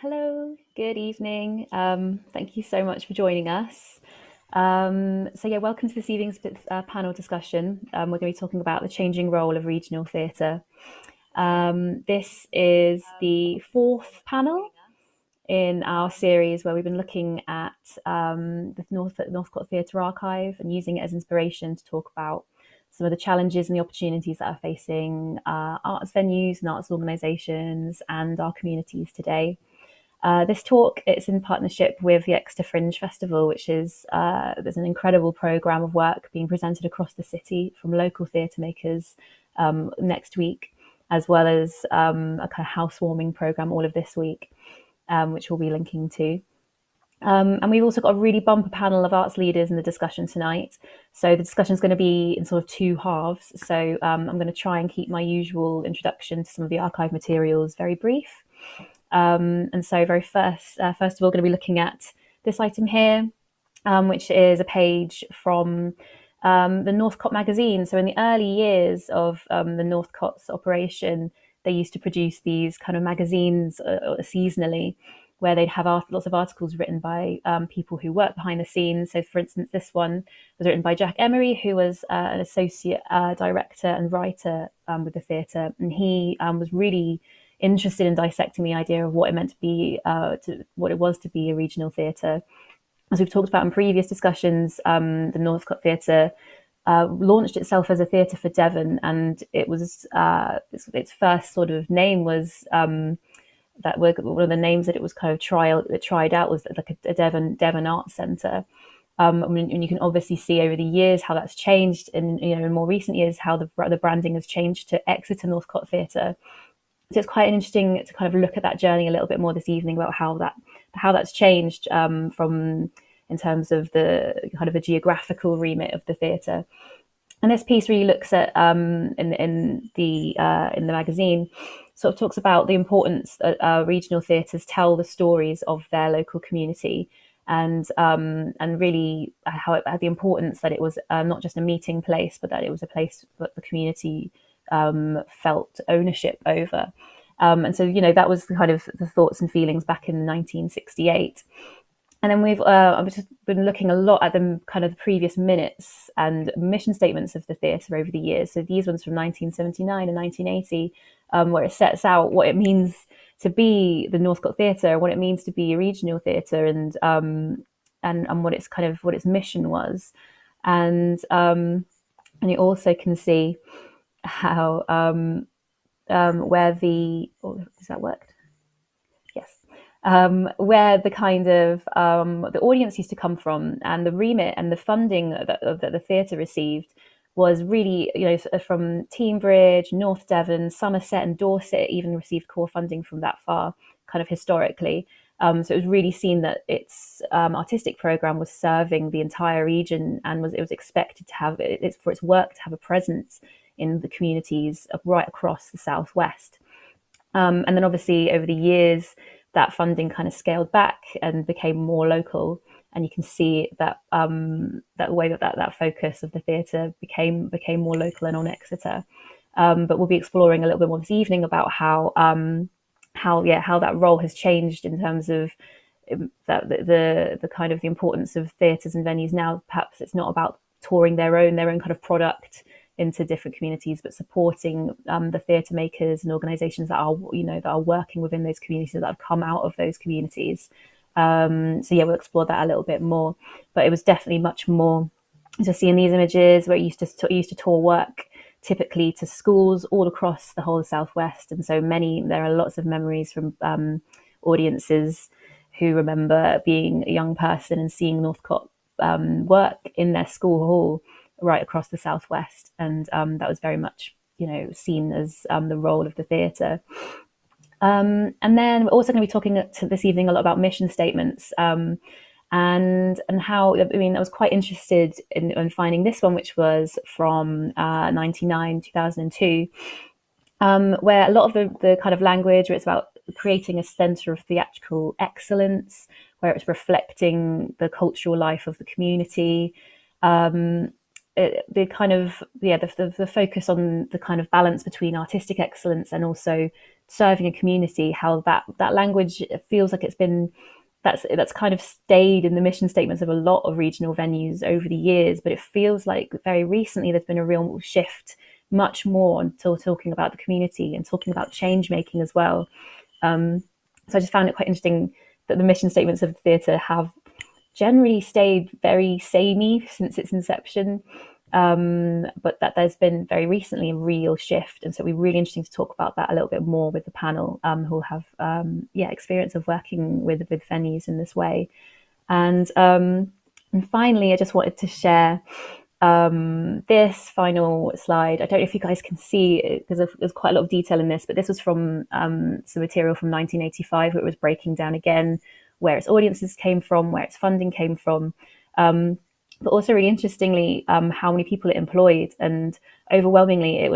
Hello, good evening. Thank you so much for joining us. Welcome to this evening's panel discussion. We're going to be talking about the changing role of regional theatre. This is the fourth panel in our series where we've been looking at the Northcote Theatre Archive and using it as inspiration to talk about some of the challenges and the opportunities that are facing arts venues and arts organisations and our communities today. This talk it's in partnership with the Exeter Fringe Festival, which is there's an incredible programme of work being presented across the city from local theatre makers next week, as well as a kind of housewarming programme all of this week, which we'll be linking to. And we've also got a really bumper panel of arts leaders in the discussion tonight. So the discussion is going to be in sort of two halves. So I'm going to try and keep my usual introduction to some of the archive materials very brief. And so first of all, going to be looking at this item here, which is a page from the Northcote magazine. So in the early years of the Northcote's operation, they used to produce these kind of magazines seasonally, where they'd have lots of articles written by people who work behind the scenes. So for instance, this one was written by Jack Emery, who was an associate director and writer with the theatre. And he was really interested in dissecting the idea of what it meant to be, what it was to be a regional theatre. As we've talked about in previous discussions, the Northcote Theatre launched itself as a theatre for Devon, and it was its first sort of name was that were one of the names that it was kind of tried out was like a Devon Arts Centre. And you can obviously see over the years how that's changed, and in more recent years how the branding has changed to Exeter Northcote Theatre. So it's quite interesting to kind of look at that journey a little bit more this evening about how that's changed from in terms of the kind of the geographical remit of the theatre. And this piece really looks at in the magazine, sort of talks about the importance that regional theatres tell the stories of their local community, and really how it had the importance that it was not just a meeting place, but that it was a place that the community felt ownership over. And so, that was the kind of the thoughts and feelings back in 1968. And then I've just been looking a lot at the kind of the previous minutes and mission statements of the theatre over the years. So these ones from 1979 and 1980, where it sets out what it means to be the Northcote Theatre, what it means to be a regional theatre, and what its mission was. And you also can see how where the has that worked? Yes. Where the kind of the audience used to come from, and the remit and the funding that the theatre received was really, from Teambridge, North Devon, Somerset and Dorset even received core funding from that far, kind of historically. So it was really seen that its artistic programme was serving the entire region, and it was expected to have for its work to have a presence in the communities right across the southwest. And then obviously over the years, that funding kind of scaled back and became more local. And you can see that that way that focus of the theatre became more local and on Exeter. But we'll be exploring a little bit more this evening about how that role has changed in terms of that the kind of the importance of theatres and venues now. Perhaps it's not about touring their own kind of product into different communities, but supporting the theatre makers and organisations that are working within those communities, that have come out of those communities. We'll explore that a little bit more. But it was definitely much more to see in these images where it used to tour work typically to schools all across the whole of Southwest, and so there are lots of memories from audiences who remember being a young person and seeing Northcote work in their school hall right across the Southwest, and that was very much seen as the role of the theatre. And then we're also going to be talking this evening a lot about mission statements, and how, I was quite interested in finding this one, which was from 2002, where a lot of the kind of language where it's about creating a centre of theatrical excellence, where it's reflecting the cultural life of the community. The focus on the kind of balance between artistic excellence and also serving a community, how that language feels like that's kind of stayed in the mission statements of a lot of regional venues over the years, but it feels like very recently there's been a real shift, much more until talking about the community and talking about change making as well. So I just found it quite interesting that the mission statements of the theatre have generally stayed very samey since its inception, but that there's been very recently a real shift, and so it'll be really interesting to talk about that a little bit more with the panel, who will have experience of working with venues in this way. And finally, I just wanted to share this final slide. I don't know if you guys can see it because there's quite a lot of detail in this, but this was from some material from 1985 where it was breaking down again where its audiences came from, where its funding came from, but also really interestingly, how many people it employed. And overwhelmingly,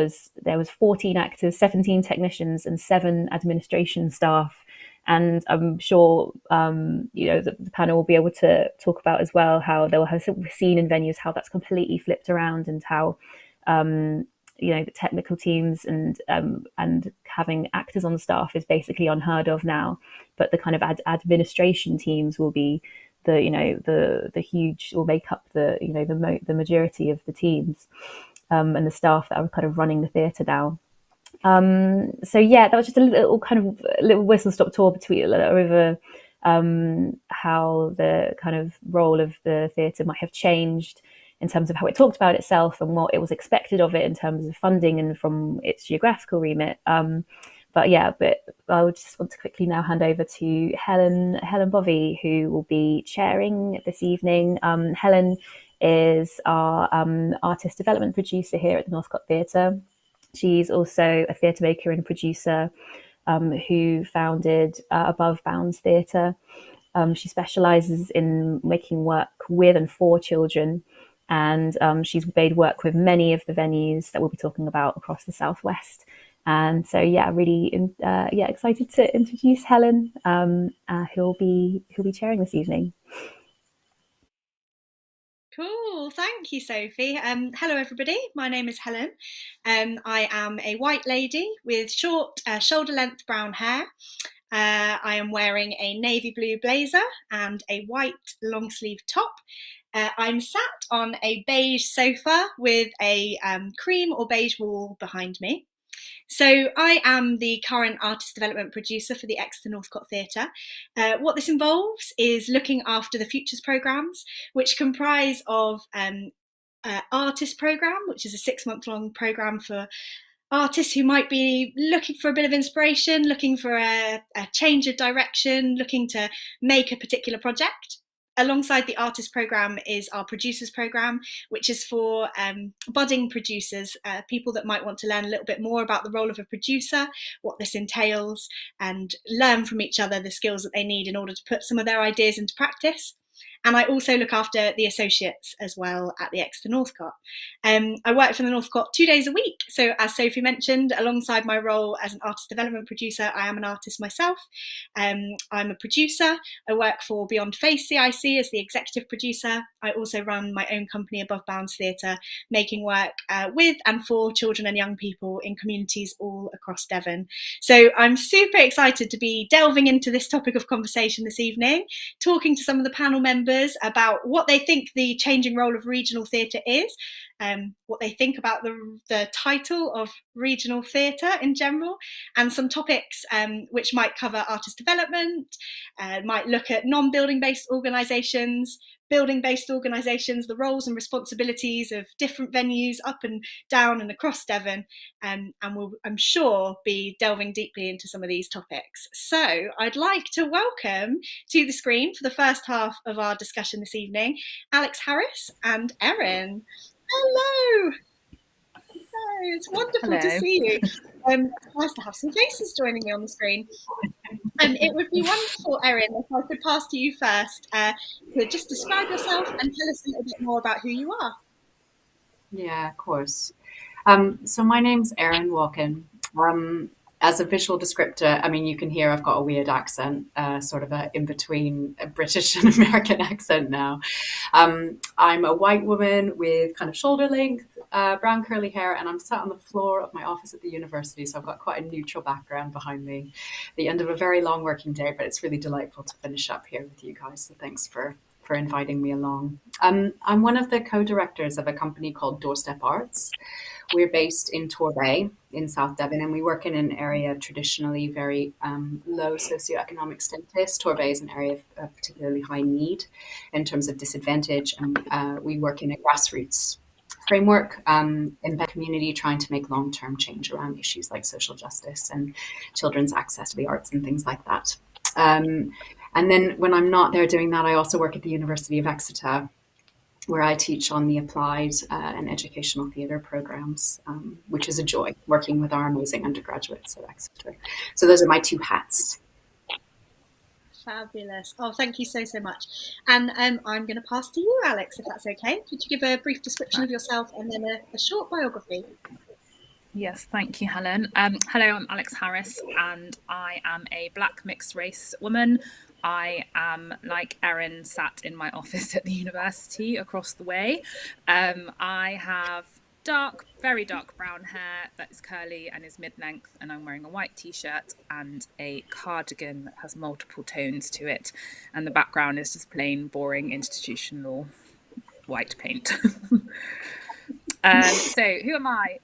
there was 14 actors, 17 technicians, and 7 administration staff. And I'm sure the panel will be able to talk about as well how they'll have seen in venues how that's completely flipped around, and how the technical teams and having actors on staff is basically unheard of now. But the kind of administration teams will be the huge, will make up the majority of the teams, and the staff that are kind of running the theatre now. So yeah, that was just a little whistle stop tour over how the kind of role of the theatre might have changed in terms of how it talked about itself and what it was expected of it in terms of funding and from its geographical remit. But I would just want to quickly now hand over to Helen Bovey, who will be chairing this evening. Helen is our artist development producer here at the Northcote Theatre. She's also a theatre maker and producer who founded Above Bounds Theatre. She specialises in making work with and for children, and she's made work with many of the venues that we'll be talking about across the Southwest. And so, really, excited to introduce Helen, who'll be chairing this evening. Cool, thank you, Sophie. Hello, everybody. My name is Helen. I am a white lady with short, shoulder-length brown hair. I am wearing a navy blue blazer and a white long-sleeve top. I'm sat on a beige sofa with a cream or beige wall behind me. So I am the current artist development producer for the Exeter Northcote Theatre. What this involves is looking after the Futures programmes, which comprise of Artist programme, which is a 6-month-long programme for artists who might be looking for a bit of inspiration, looking for a change of direction, looking to make a particular project. Alongside the Artist programme is our Producers programme, which is for budding producers, people that might want to learn a little bit more about the role of a producer, what this entails, and learn from each other the skills that they need in order to put some of their ideas into practice. And I also look after the associates as well at the Exeter Northcote. I work for the Northcote 2 days a week. So as Sophie mentioned, alongside my role as an artist development producer, I am an artist myself. I'm a producer. I work for Beyond Face CIC as the executive producer. I also run my own company, Above Bounds Theatre, making work with and for children and young people in communities all across Devon. So I'm super excited to be delving into this topic of conversation this evening, talking to some of the panel members about what they think the changing role of regional theatre is, what they think about the title of regional theatre in general, and some topics which might cover artist development, might look at non-building based organisations, building-based organisations, the roles and responsibilities of different venues up and down and across Devon, and we'll, I'm sure, be delving deeply into some of these topics. So I'd like to welcome to the screen for the first half of our discussion this evening, Alix Harris and Erin. Hello! It's wonderful to see you. It's nice to have some faces joining me on the screen. And it would be wonderful, Erin, if I could pass to you first to just describe yourself and tell us a little bit more about who you are. Yeah, of course. So my name's Erin Walcon. As a visual descriptor, I mean, you can hear I've got a weird accent, sort of a in-between a British and American accent now. I'm a white woman with kind of shoulder-length brown curly hair, and I'm sat on the floor of my office at the university, so I've got quite a neutral background behind me. The end of a very long working day, but it's really delightful to finish up here with you guys. So thanks for inviting me along. I'm one of the co-directors of a company called Doorstep Arts. We're based in Torbay in South Devon, and we work in an area traditionally very low socioeconomic status. Torbay is an area of particularly high need in terms of disadvantage, and we work in a grassroots framework in the community, trying to make long-term change around issues like social justice and children's access to the arts and things like that. And then when I'm not there doing that, I also work at the University of Exeter, where I teach on the applied and educational theatre programs, which is a joy, working with our amazing undergraduates at Exeter. So those are my two hats. Fabulous. Oh, thank you so much. And I'm going to pass to you, Alix, if that's okay. Could you give a brief description of yourself and then a short biography? Yes, thank you, Helen. Hello, I'm Alix Harris, and I am a Black mixed race woman. I am, like Erin, sat in my office at the university across the way. I have very dark brown hair that is curly and is mid-length, and I'm wearing a white t-shirt and a cardigan that has multiple tones to it, and the background is just plain, boring, institutional white paint. So who am I?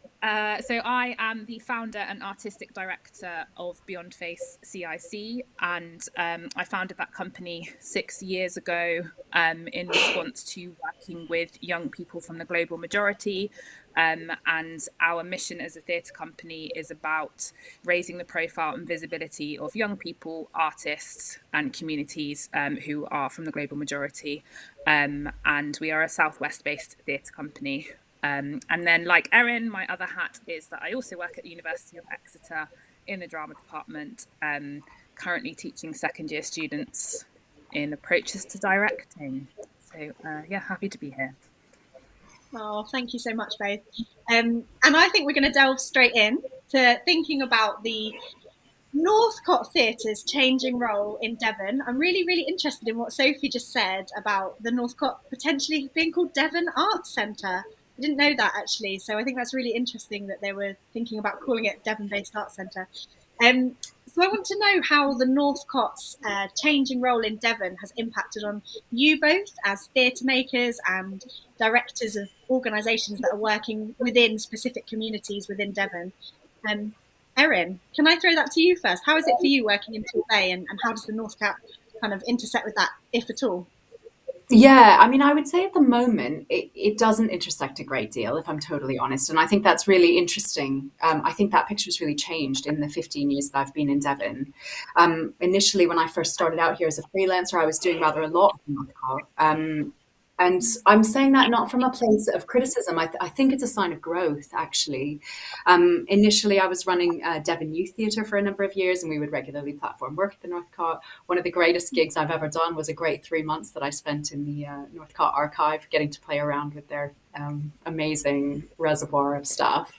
So I am the founder and artistic director of Beyond Face CIC, and I founded that company 6 years ago in response to working with young people from the global majority. And our mission as a theatre company is about raising the profile and visibility of young people, artists and communities who are from the global majority. And we are a Southwest-based theatre company. And then, like Erin, my other hat is that I also work at the University of Exeter in the drama department, currently teaching second year students in approaches to directing. So yeah, happy to be here. Oh, thank you so much, both. And I think we're going to delve straight in to thinking about the Northcote Theatre's changing role in Devon. I'm really, really interested in what Sophie just said about the Northcote potentially being called Devon Arts Centre. I didn't know that, actually, so I think that's really interesting that they were thinking about calling it Devon-based Arts Centre. So I want to know how the Northcote's changing role in Devon has impacted on you both as theatre makers and directors of organisations that are working within specific communities within Devon. Erin, can I throw that to you first? How is it for you working in Torbay, and how does the Northcote kind of intersect with that, if at all? Yeah, I mean, I would say at the moment it doesn't intersect a great deal, if I'm totally honest. And I think that's really interesting. I think that picture's really changed in the 15 years that I've been in Devon. Initially, when I first started out here as a freelancer, I was doing rather a lot of Northcote. And I'm saying that not from a place of criticism. I think it's a sign of growth, actually. Initially, I was running Devon Youth Theatre for a number of years, and we would regularly platform work at the Northcote. One of the greatest gigs I've ever done was a great 3 months that I spent in the Northcote archive, getting to play around with their amazing reservoir of stuff.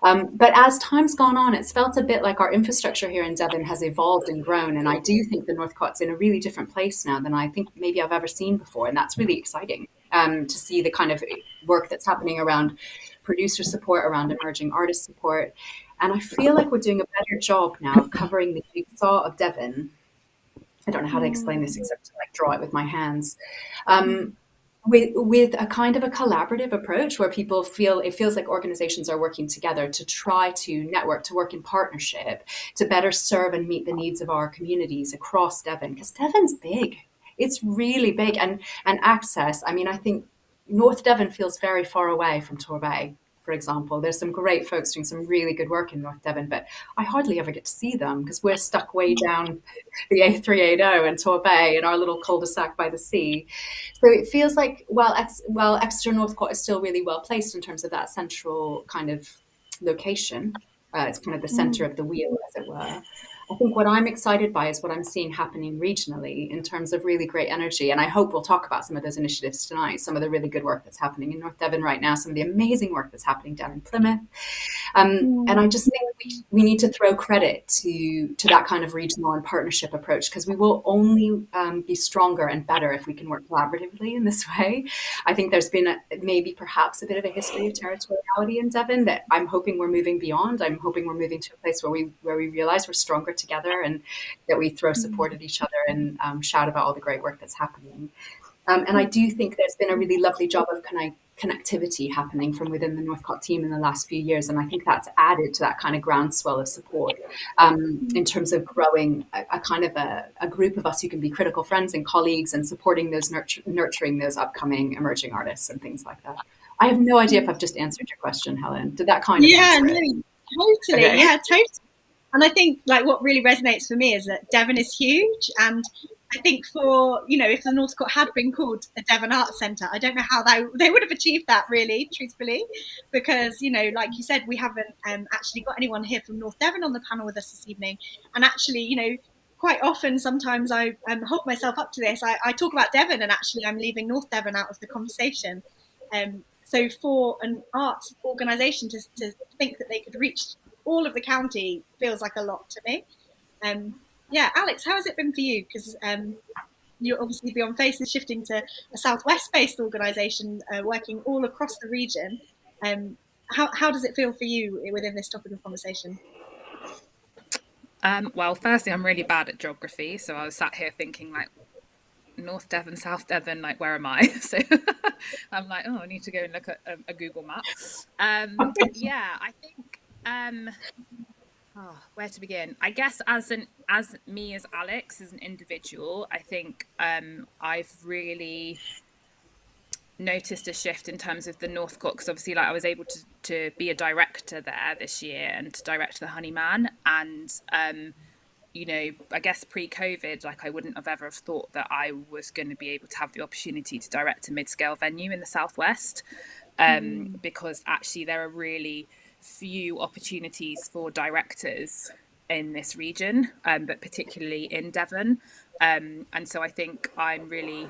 But as time's gone on, it's felt a bit like our infrastructure here in Devon has evolved and grown. And I do think the Northcote's in a really different place now than I think maybe I've ever seen before. And that's really exciting to see the kind of work that's happening around producer support, around emerging artist support. And I feel like we're doing a better job now of covering the jigsaw of Devon. I don't know how to explain this except to like draw it with my hands. With a kind of a collaborative approach where people feel, it feels like organizations are working together to try to network, to work in partnership, to better serve and meet the needs of our communities across Devon, because Devon's big. It's really big. And access, I mean, I think North Devon feels very far away from Torbay, for example. There's some great folks doing some really good work in North Devon, but I hardly ever get to see them because we're stuck way down the A380 in Torbay in our little cul-de-sac by the sea. So it feels like, well, Exeter Northcote is still really well placed in terms of that central kind of location. It's kind of the center of the wheel, as it were. I think what I'm excited by is what I'm seeing happening regionally in terms of really great energy. And I hope we'll talk about some of those initiatives tonight, some of the really good work that's happening in North Devon right now, some of the amazing work that's happening down in Plymouth. And I just think we need to throw credit to that kind of regional and partnership approach, because we will only be stronger and better if we can work collaboratively in this way. I think there's been maybe perhaps a bit of a history of territoriality in Devon that I'm hoping we're moving beyond. I'm hoping we're moving to a place where we realize we're stronger together, and that we throw support at each other and shout about all the great work that's happening. And I do think there's been a really lovely job of connectivity happening from within the Northcote team in the last few years. And I think that's added to that kind of groundswell of support in terms of growing a kind of a group of us who can be critical friends and colleagues and supporting those, nurturing those upcoming emerging artists and things like that. I have no idea if I've just answered your question, Helen. Did that kind of answer it? Totally. Okay. Yeah, totally. And I think like what really resonates for me is that Devon is huge, and I think for, you know, if the Northcote had been called a Devon Arts Centre, I don't know how they would have achieved that, really, truthfully, because, you know, like you said, we haven't actually got anyone here from North Devon on the panel with us this evening. And actually, you know, quite often, sometimes I hold myself up to this. I talk about Devon, and actually I'm leaving North Devon out of the conversation. So for an arts organisation to think that they could reach all of the county feels like a lot to me. Yeah, Alix, how has it been for you? Because you're obviously Beyond Face is shifting to a southwest-based organisation working all across the region. How does it feel for you within this topic of conversation? Well, firstly, I'm really bad at geography, so I was sat here thinking like North Devon, South Devon, like where am I? So I'm like, oh, I need to go and look at a Google map. Yeah, I think. Where to begin? I guess as Alix, as an individual, I think I've really noticed a shift in terms of the Northcote, because obviously, like, I was able to be a director there this year and to direct the Honeyman, and you know, I guess pre-COVID, like, I wouldn't have ever have thought that I was going to be able to have the opportunity to direct a mid-scale venue in the Southwest, because actually there are really few opportunities for directors in this region, but particularly in Devon. And so I think I'm really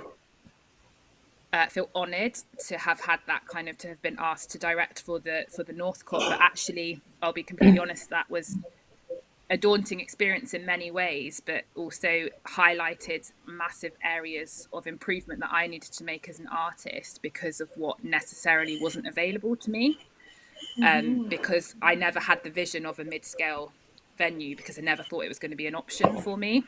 feel honoured to have had that kind of, to have been asked to direct for the Northcote. But actually, I'll be completely honest, that was a daunting experience in many ways, but also highlighted massive areas of improvement that I needed to make as an artist because of what necessarily wasn't available to me. Because I never had the vision of a mid-scale venue, because I never thought it was going to be an option for me.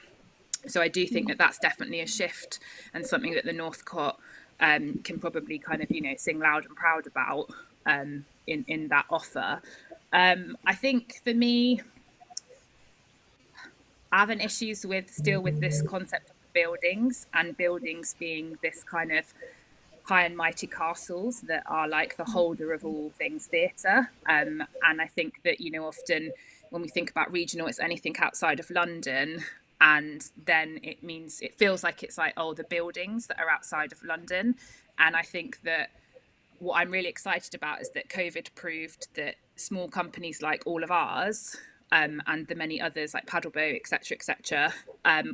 So I do think that that's definitely a shift, and something that the Northcote can probably kind of, you know, sing loud and proud about in that offer. I think for me, I have an issues with this concept of buildings, and buildings being this kind of high and mighty castles that are like the holder of all things theatre. And I think that, you know, often when we think about regional, it's anything outside of London. And then it feels like it's like, oh, the buildings that are outside of London. And I think that what I'm really excited about is that COVID proved that small companies like all of ours, and the many others like Paddleboat, etc.,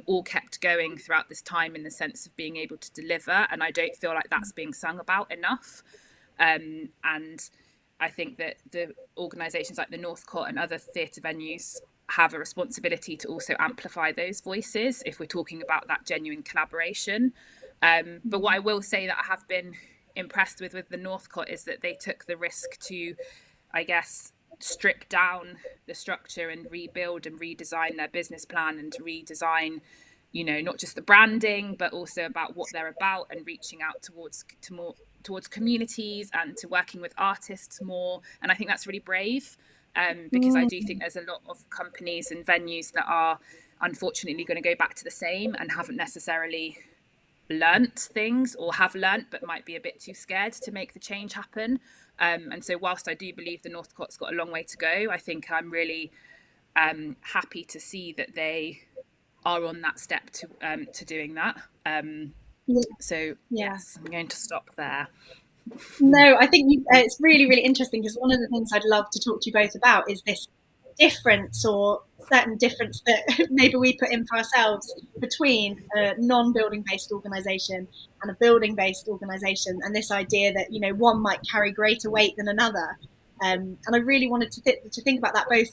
all kept going throughout this time in the sense of being able to deliver. And I don't feel like that's being sung about enough. And I think that the organisations like the Northcote and other theatre venues have a responsibility to also amplify those voices if we're talking about that genuine collaboration. But what I will say that I have been impressed with the Northcote is that they took the risk to, I guess, strip down the structure and rebuild and redesign their business plan, and to redesign, you know, not just the branding, but also about what they're about, and reaching out towards communities and to working with artists more. And I think that's really brave, because I do think there's a lot of companies and venues that are unfortunately going to go back to the same and haven't necessarily learnt things, or have learnt but might be a bit too scared to make the change happen. And so whilst I do believe the Northcote's got a long way to go, I think I'm really happy to see that they are on that step to doing that. So yes, I'm going to stop there. No, I think it's really, really interesting, because one of the things I'd love to talk to you both about is this difference or certain difference that maybe we put in for ourselves between a non-building based organisation and a building based organisation, and this idea that, you know, one might carry greater weight than another. And I really wanted to think about that both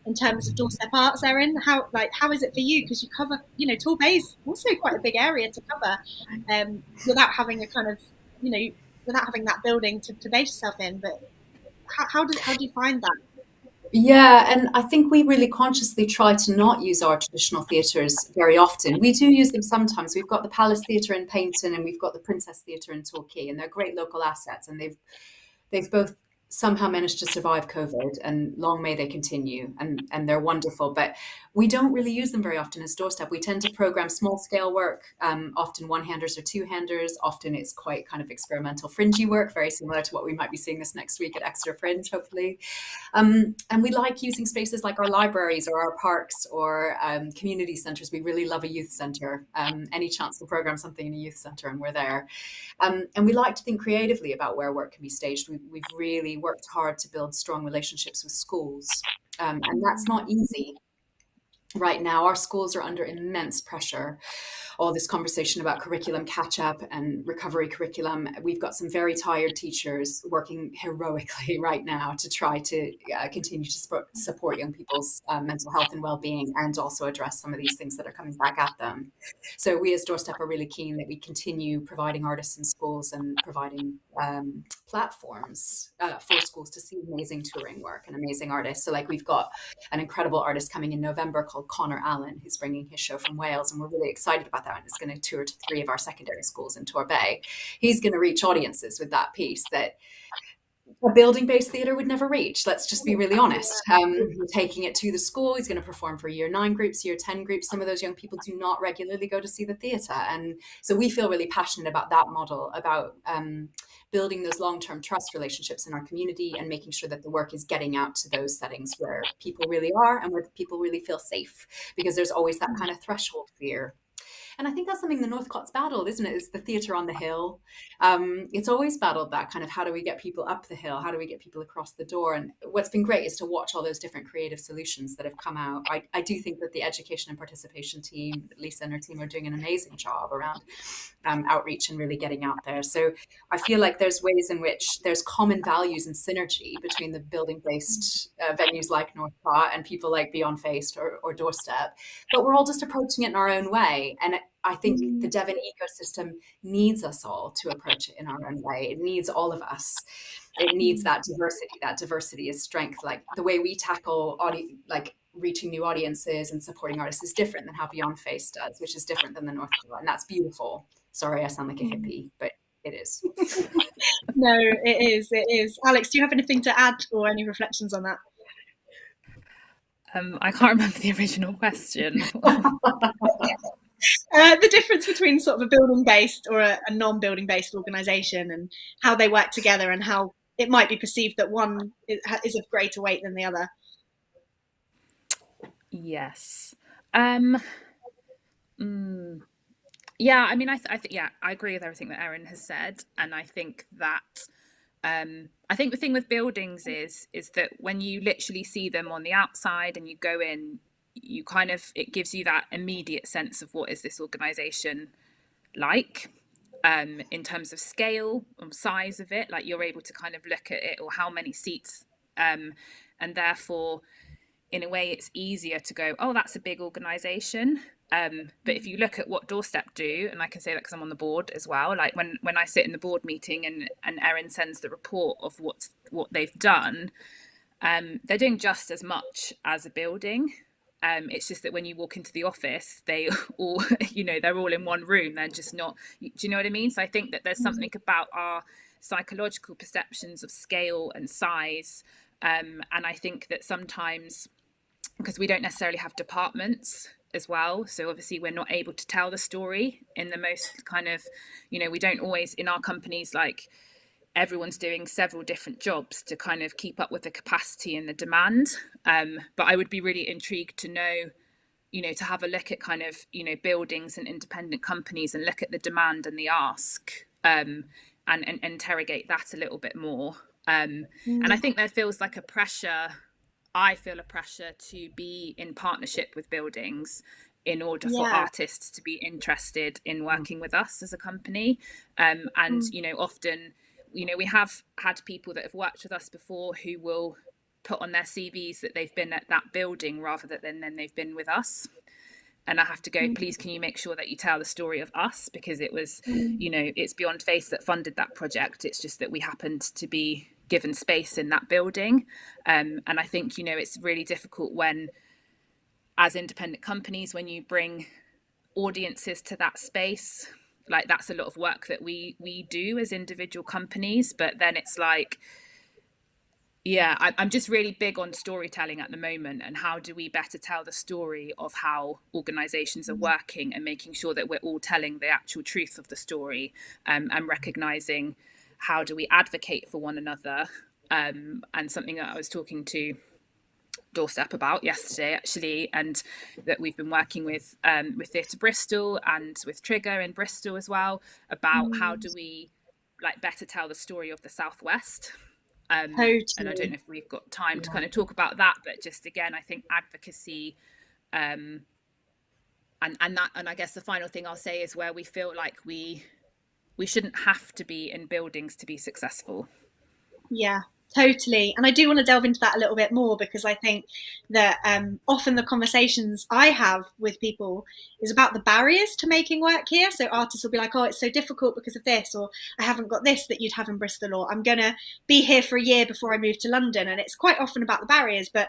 in terms of Doorstep Arts, Erin. How is it for you? Because you cover, you know, Torbay's also quite a big area to cover, without having a kind of, you know, without having that building to base yourself in. But how do you find that? Yeah, and I think we really consciously try to not use our traditional theatres very often. We do use them sometimes. We've got the Palace Theatre in Paynton and we've got the Princess Theatre in Torquay, and they're great local assets, and they've both somehow managed to survive COVID, and long may they continue, and they're wonderful. But we don't really use them very often as Doorstep. We tend to program small scale work, often one-handers or two-handers. Often it's quite kind of experimental fringy work, very similar to what we might be seeing this next week at Exeter Fringe, hopefully. And we like using spaces like our libraries or our parks or community centres. We really love a youth centre. Any chance to program something in a youth centre, and we're there. And we like to think creatively about where work can be staged. We've really worked hard to build strong relationships with schools. And that's not easy right now. Our schools are under immense pressure. All this conversation about curriculum catch up and recovery curriculum. We've got some very tired teachers working heroically right now to try to continue to support young people's mental health and well-being, and also address some of these things that are coming back at them. So we as Doorstep are really keen that we continue providing artists in schools and providing platforms for schools to see amazing touring work and amazing artists. So like, we've got an incredible artist coming in November called Connor Allen, who's bringing his show from Wales, and we're really excited about that. And it's going to tour to 3 of our secondary schools in Torbay. He's going to reach audiences with that piece that a building-based theatre would never reach. Let's just be really honest. We're taking it to the school. He's going to perform for year 9 groups, year 10 groups. Some of those young people do not regularly go to see the theatre. And so we feel really passionate about that model, about building those long-term trust relationships in our community and making sure that the work is getting out to those settings where people really are and where people really feel safe, because there's always that kind of threshold fear. And I think that's something the Northcott's battled, isn't it? It's the theatre on the hill. It's always battled that kind of, how do we get people up the hill? How do we get people across the door? And what's been great is to watch all those different creative solutions that have come out. I do think that the education and participation team, Lisa and her team, are doing an amazing job around outreach and really getting out there. So I feel like there's ways in which there's common values and synergy between the building-based venues like Northcott and people like Beyond Faced or Doorstep, but we're all just approaching it in our own way. And I think the Devon ecosystem needs us all to approach it in our own way. It needs all of us. It needs that diversity. That diversity is strength. Like, the way we tackle reaching new audiences and supporting artists is different than how Beyond Face does, which is different than the Northcott, and that's beautiful. Sorry, I sound like a hippie, but it is. No, it is. Alix, do you have anything to add or any reflections on that? I can't remember the original question. The difference between sort of a building-based or a non-building-based organisation, and how they work together, and how it might be perceived that one is of greater weight than the other. Yes. Yeah, I mean, I think, yeah, I agree with everything that Erin has said. And I think that I think the thing with buildings is that when you literally see them on the outside and you go in, you kind of, it gives you that immediate sense of what is this organisation like, in terms of scale and size of it. Like, you're able to kind of look at it, or how many seats, and therefore, in a way, it's easier to go, oh, that's a big organisation. But if you look at what Doorstep do, and I can say that because I'm on the board as well, like when I sit in the board meeting and Erin sends the report of what they've done, they're doing just as much as a building. It's just that when you walk into the office, they all, they're all in one room. They're just not, do you know what I mean? So I think that there's something about our psychological perceptions of scale and size. And I think that sometimes, because we don't necessarily have departments as well, so obviously we're not able to tell the story in the most kind of, we don't always, in our companies, like, everyone's doing several different jobs to kind of keep up with the capacity and the demand. But I would be really intrigued to know, to have a look at kind of, buildings and independent companies, and look at the demand and the ask, and interrogate that a little bit more. And I think there feels like a pressure I feel a pressure to be in partnership with buildings in order for Yeah. artists to be interested in working with us as a company. And, you know, often, you know, we have had people that have worked with us before who will put on their CVs that they've been at that building rather than they've been with us. And I have to go, please, can you make sure that you tell the story of us? Because it was, you know, it's Beyond Face that funded that project. It's just that we happened to be given space in that building. And I think, you know, it's really difficult when, as independent companies, when you bring audiences to that space, like that's a lot of work that we do as individual companies. But then it's like, yeah, I'm just really big on storytelling at the moment, and how do we better tell the story of how organisations are working, and making sure that we're all telling the actual truth of the story, and recognising how do we advocate for one another, and something that I was talking to Doorstep about yesterday actually, and that we've been working with Theatre Bristol and with Trigger in Bristol as well, about how do we like better tell the story of the Southwest. Totally. And I don't know if we've got time to kind of talk about that, but just again, I think advocacy, and I guess the final thing I'll say is where we feel like we shouldn't have to be in buildings to be successful. Yeah, totally. And I do want to delve into that a little bit more, because I think that often the conversations I have with people is about the barriers to making work here. So artists will be like, oh, it's so difficult because of this, or I haven't got this that you'd have in Bristol, or I'm going to be here for a year before I move to London. And it's quite often about the barriers. But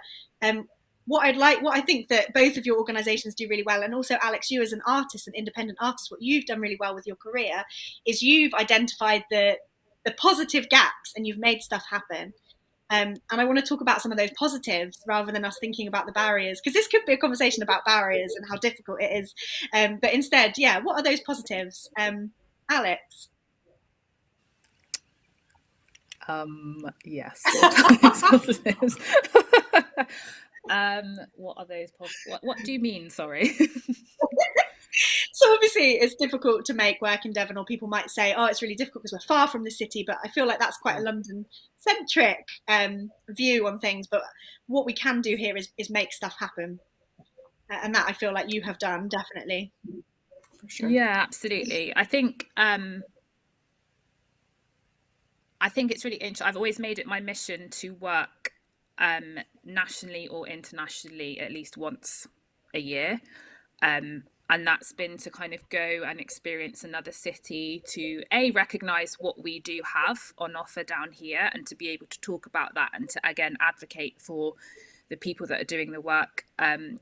what I think that both of your organisations do really well, and also Alix, you as an artist, an independent artist, what you've done really well with your career is you've identified the positive gaps and you've made stuff happen. And I want to talk about some of those positives rather than us thinking about the barriers, because this could be a conversation about barriers and how difficult it is. But instead, yeah, what are those positives? Alix? Yes. Positives. What are those positives? What do you mean? Sorry. So obviously it's difficult to make work in Devon, or people might say, oh, it's really difficult because we're far from the city, but I feel like that's quite a London-centric view on things. But what we can do here is make stuff happen. And that I feel like you have done, definitely. For sure. Yeah, absolutely. I think it's really interesting. I've always made it my mission to work nationally or internationally at least once a year. And that's been to kind of go and experience another city, to recognise what we do have on offer down here, and to be able to talk about that, and to again advocate for the people that are doing the work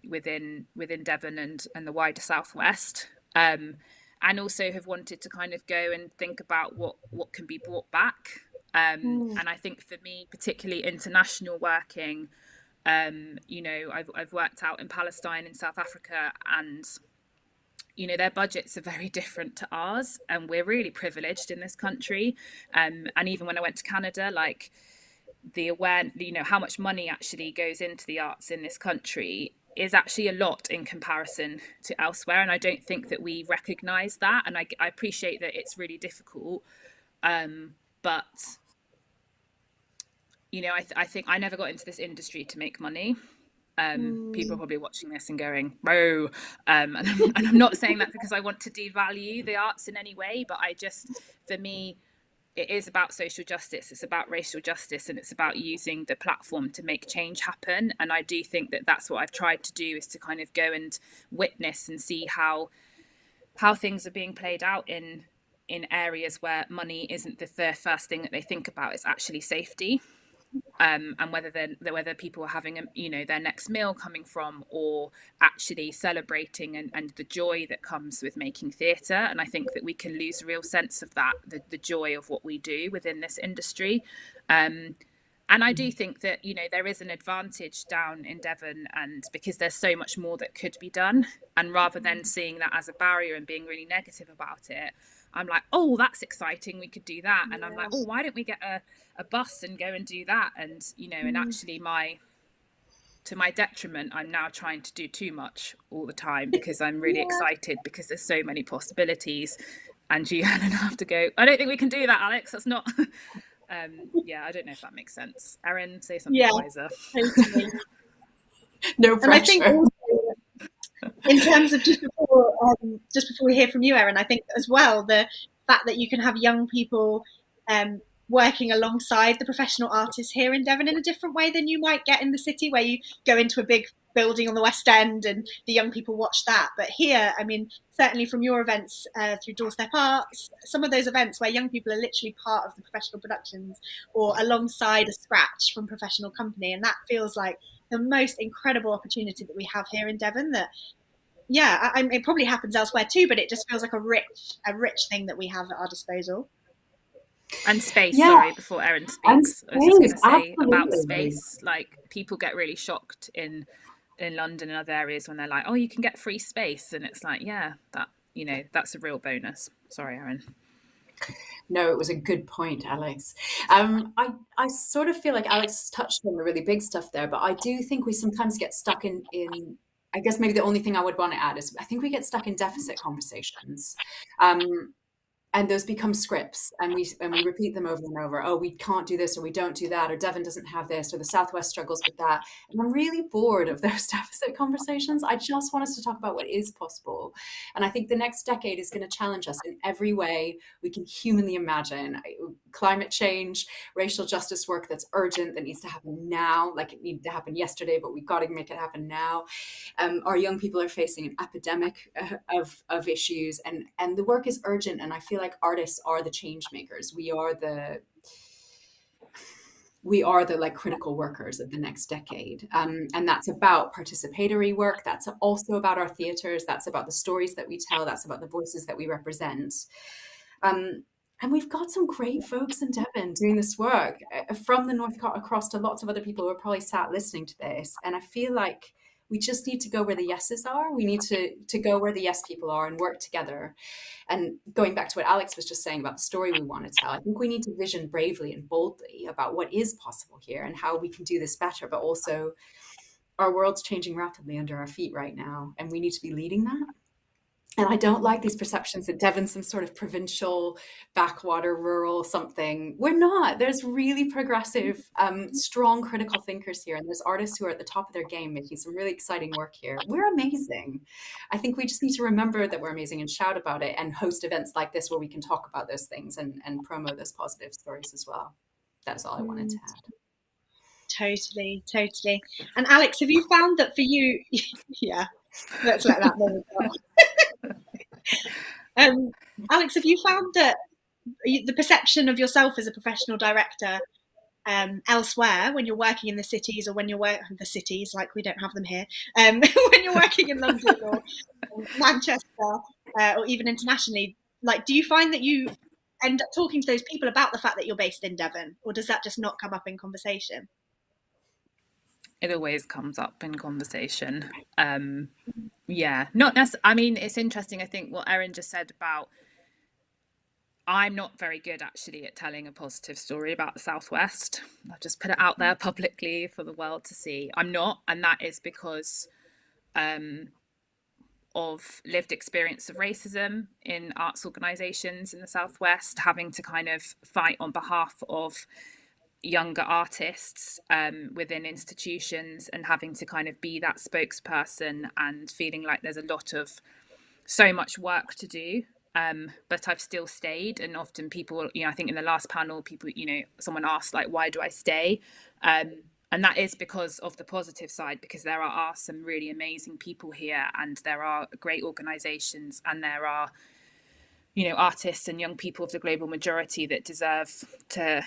within Devon and the wider Southwest. And also have wanted to kind of go and think about what can be brought back. And I think for me, particularly international working, you know, I've worked out in Palestine, in South Africa, and you know, their budgets are very different to ours, and we're really privileged in this country. And even when I went to Canada, like the you know, how much money actually goes into the arts in this country is actually a lot in comparison to elsewhere. And I don't think that we recognise that. And I appreciate that it's really difficult. But, you know, I think I never got into this industry to make money. People are probably watching this and going, "Oh," and I'm not saying that because I want to devalue the arts in any way, but for me, it is about social justice, it's about racial justice, and it's about using the platform to make change happen. And I do think that that's what I've tried to do, is to kind of go and witness and see how things are being played out in areas where money isn't the first thing that they think about. It's actually safety. And whether people are having their next meal coming from, or actually celebrating and the joy that comes with making theatre. And I think that we can lose a real sense of that, the joy of what we do within this industry. And I do think that, you know, there is an advantage down in Devon, and because there's so much more that could be done. And rather than seeing that as a barrier and being really negative about it, I'm like, oh, that's exciting, we could do that. And I'm like, oh, why don't we get a bus and go and do that? And, you know, and actually to my detriment, I'm now trying to do too much all the time, because I'm really excited, because there's so many possibilities. And you have to go, I don't think we can do that, Alix. That's not... I don't know if that makes sense. Erin, say something wiser. Totally. No And I think pressure. also, in terms of just before we hear from you, Erin, I think as well the fact that you can have young people working alongside the professional artists here in Devon in a different way than you might get in the city, where you go into a big building on the West End and the young people watch that. But here, I mean, certainly from your events through Doorstep Arts, some of those events where young people are literally part of the professional productions or alongside a scratch from professional company, and that feels like the most incredible opportunity that we have here in Devon. That it probably happens elsewhere too, but it just feels like a rich thing that we have at our disposal. And space, Yeah, sorry, before Erin and speaks, I was just going space, to say about absolutely. space, like people get really shocked in London and other areas when they're like, oh, you can get free space. And it's like, yeah, that, that's a real bonus. Sorry, Erin. No, it was a good point, Alex. I sort of feel like Alex touched on the really big stuff there, but I do think we sometimes get stuck in I guess maybe the only thing I would want to add is I think we get stuck in deficit conversations. Um, and those become scripts, and we repeat them over and over. Oh, we can't do this, or we don't do that, or Devon doesn't have this, or the Southwest struggles with that. And I'm really bored of those deficit conversations. I just want us to talk about what is possible. And I think the next decade is going to challenge us in every way we can humanly imagine. Climate change, racial justice work that's urgent, that needs to happen now, like it needed to happen yesterday, but we've got to make it happen now. Our young people are facing an epidemic of issues, and the work is urgent. And I feel like artists are the change makers. We are the like critical workers of the next decade, and that's about participatory work. That's also about our theatres. That's about the stories that we tell. That's about the voices that we represent. And we've got some great folks in Devon doing this work, from the Northcott across to lots of other people who are probably sat listening to this. And I feel like we just need to go where the yeses are. We need to go where the yes people are and work together. And going back to what Alex was just saying about the story we want to tell, I think we need to vision bravely and boldly about what is possible here and how we can do this better. But also, our world's changing rapidly under our feet right now, and we need to be leading that. And I don't like these perceptions that Devon's some sort of provincial, backwater, rural something. We're not. There's really progressive, strong critical thinkers here. And there's artists who are at the top of their game making some really exciting work here. We're amazing. I think we just need to remember that we're amazing and shout about it and host events like this where we can talk about those things and promote those positive stories as well. That's all I wanted to add. Totally. And Alex, have you found that for you, yeah, let's let that moment go. Alex, have you found that the perception of yourself as a professional director elsewhere, when you're working in the cities, or when you're working the cities, like we don't have them here, when you're working in London or Manchester, or even internationally, like, do you find that you end up talking to those people about the fact that you're based in Devon, or does that just not come up in conversation? It always comes up in conversation. Yeah, not necessarily. I mean, it's interesting. I think what Erin just said about, I'm not very good actually at telling a positive story about the Southwest. I'll just put it out there publicly for the world to see. I'm not, and that is because of lived experience of racism in arts organisations in the Southwest, having to kind of fight on behalf of younger artists within institutions, and having to kind of be that spokesperson, and feeling like there's a lot of so much work to do, but I've still stayed. And often people, I think in the last panel, people, someone asked, like, why do I stay, and that is because of the positive side, because there are some really amazing people here, and there are great organizations, and there are artists and young people of the global majority that deserve to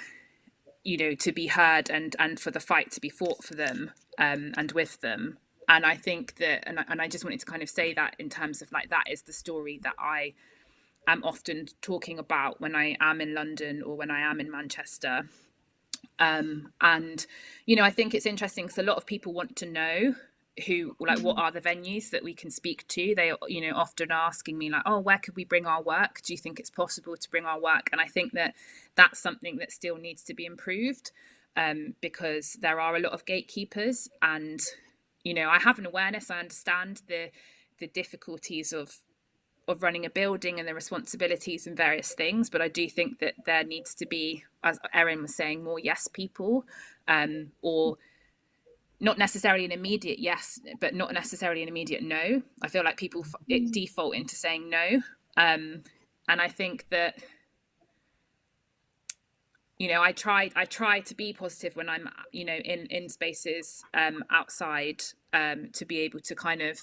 to be heard, and for the fight to be fought for them, and with them. And I think that, and I just wanted to kind of say that in terms of, like, that is the story that I am often talking about when I am in London or when I am in Manchester. And I think it's interesting because a lot of people want to know what are the venues that we can speak to. They often are asking me, like, oh, where could we bring our work? Do you think it's possible to bring our work? And I think that that's something that still needs to be improved, because there are a lot of gatekeepers, and I have an awareness. I understand the difficulties of running a building and the responsibilities and various things, but I do think that there needs to be, as Erin was saying, more yes people, or not necessarily an immediate yes, but not necessarily an immediate no. I feel like people default into saying no. And I think that, you know, I try to be positive when I'm, you know, in spaces outside, to be able to kind of,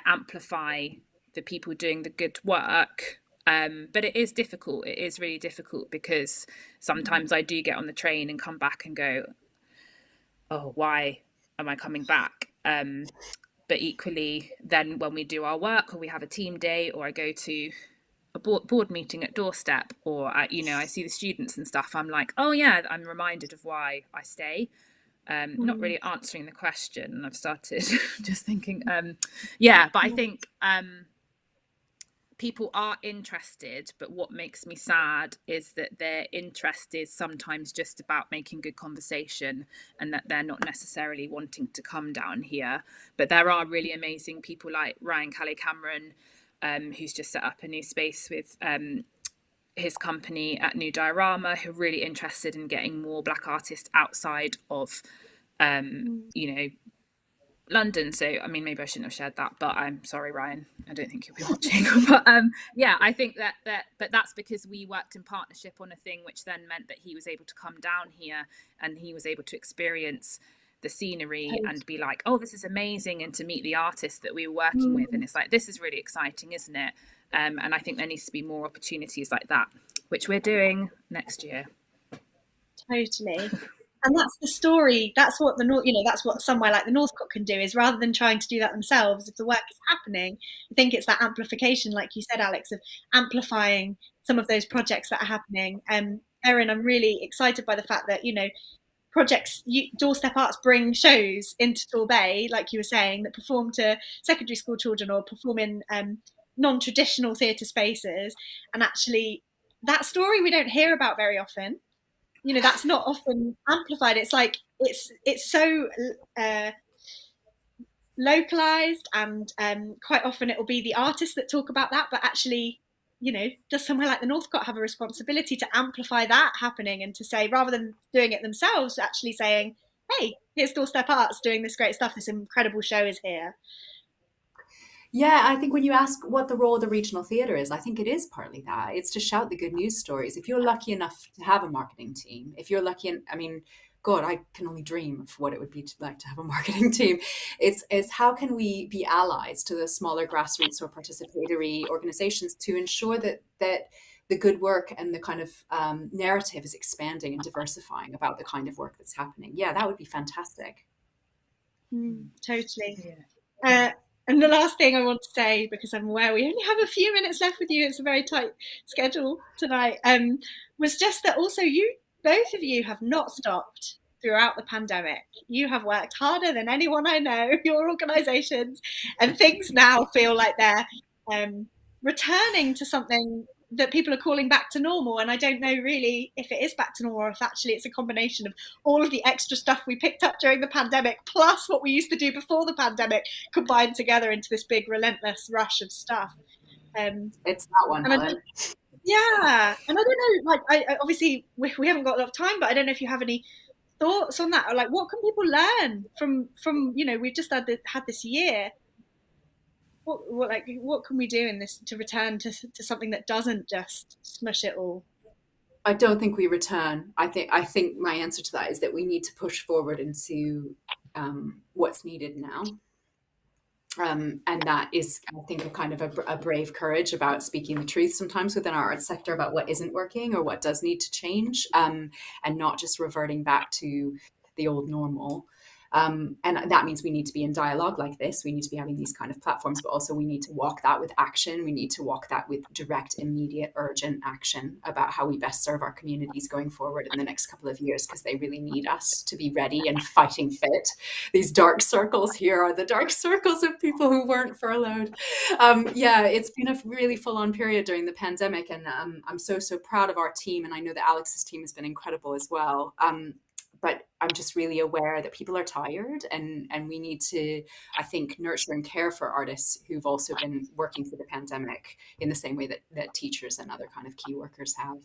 amplify the people doing the good work. But it is difficult. It is really difficult, because sometimes I do get on the train and come back and go, oh, why am I coming back? But equally, then when we do our work, or we have a team day, or I go to a board meeting at Doorstep, or you know, I see the students and stuff, I'm like, oh yeah, I'm reminded of why I stay. Not really answering the question. I've started just thinking, but I think people are interested, but what makes me sad is that their interest is sometimes just about making good conversation, and that they're not necessarily wanting to come down here. But there are really amazing people like Ryan Callie Cameron, who's just set up a new space with his company at New Diorama, who are really interested in getting more Black artists outside of, you know, London. So I mean, maybe I shouldn't have shared that, but I'm sorry, Ryan, I don't think you'll be watching. But I think that but that's because we worked in partnership on a thing, which then meant that he was able to come down here and he was able to experience the scenery and be like, oh, this is amazing, and to meet the artists that we were working with, and it's like, this is really exciting, isn't it? And I think there needs to be more opportunities like that, which we're doing next year. Totally. And that's the story. That's what that's what somewhere like the Northcote can do, is rather than trying to do that themselves, if the work is happening, I think it's that amplification, like you said, Alix, of amplifying some of those projects that are happening. Erin, I'm really excited by the fact that, you know, Doorstep Arts bring shows into Torbay, like you were saying, that perform to secondary school children or perform in non-traditional theatre spaces. And actually, that story we don't hear about very often. You know, that's not often amplified. It's like it's so localized, and quite often it will be the artists that talk about that, but actually, you know, does somewhere like the Northcote have a responsibility to amplify that happening, and to say, rather than doing it themselves, actually saying, hey, here's Doorstep Arts doing this great stuff, this incredible show is here. Yeah, I think when you ask what the role of the regional theatre is, I think it is partly that. It's to shout the good news stories. If you're lucky enough to have a marketing team, if you're lucky, I mean, God, I can only dream of what it would be like to have a marketing team. It's how can we be allies to the smaller grassroots or participatory organizations to ensure that the good work and the kind of narrative is expanding and diversifying about the kind of work that's happening. Yeah, that would be fantastic. Totally. Yeah. And the last thing I want to say, because I'm aware we only have a few minutes left with you, it's a very tight schedule tonight, was just that also both of you have not stopped throughout the pandemic. You have worked harder than anyone I know, your organisations, and things now feel like they're returning to something that people are calling back to normal. And I don't know really if it is back to normal, or if actually it's a combination of all of the extra stuff we picked up during the pandemic, plus what we used to do before the pandemic, combined together into this big relentless rush of stuff. It's that one, Helen. Yeah, and I don't know, like, I obviously we haven't got a lot of time, but I don't know if you have any thoughts on that, or like, what can people learn from you know, we've just had this year. What can we do in this to return to something that doesn't just smush it all? I don't think we return. I think my answer to that is that we need to push forward into what's needed now. And that is, I think, a kind of a brave courage about speaking the truth sometimes within our arts sector about what isn't working or what does need to change, and not just reverting back to the old normal. And that means we need to be in dialogue like this. We need to be having these kind of platforms, but also we need to walk that with action. We need to walk that with direct, immediate, urgent action about how we best serve our communities going forward in the next couple of years, because they really need us to be ready and fighting fit. These dark circles here are the dark circles of people who weren't furloughed. Yeah, it's been a really full-on period during the pandemic, and I'm so proud of our team, and I know that Alix's team has been incredible as well. But I'm just really aware that people are tired, and we need to, I think, nurture and care for artists who've also been working through the pandemic in the same way that teachers and other kind of key workers have.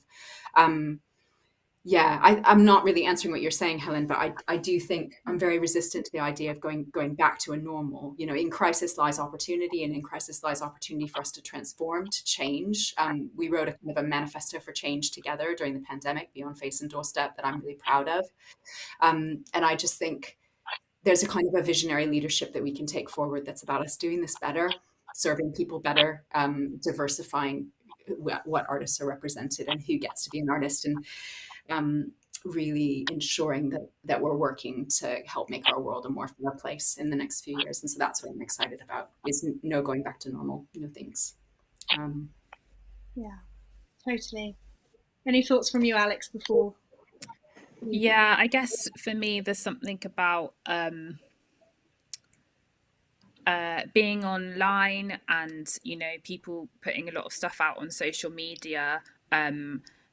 Yeah, I'm not really answering what you're saying, Helen, but I do think I'm very resistant to the idea of going back to a normal. You know, in crisis lies opportunity, and in crisis lies opportunity for us to transform, to change. We wrote a kind of a manifesto for change together during the pandemic, Beyond Face and Doorstep, that I'm really proud of. And I just think there's a kind of a visionary leadership that we can take forward that's about us doing this better, serving people better, diversifying what artists are represented and who gets to be an artist, and really ensuring that we're working to help make our world a more fair place in the next few years. And so that's what I'm excited about, is no going back to normal, things. Yeah, totally. Any thoughts from you, Alix, before? Yeah, I guess for me, there's something about being online and, people putting a lot of stuff out on social media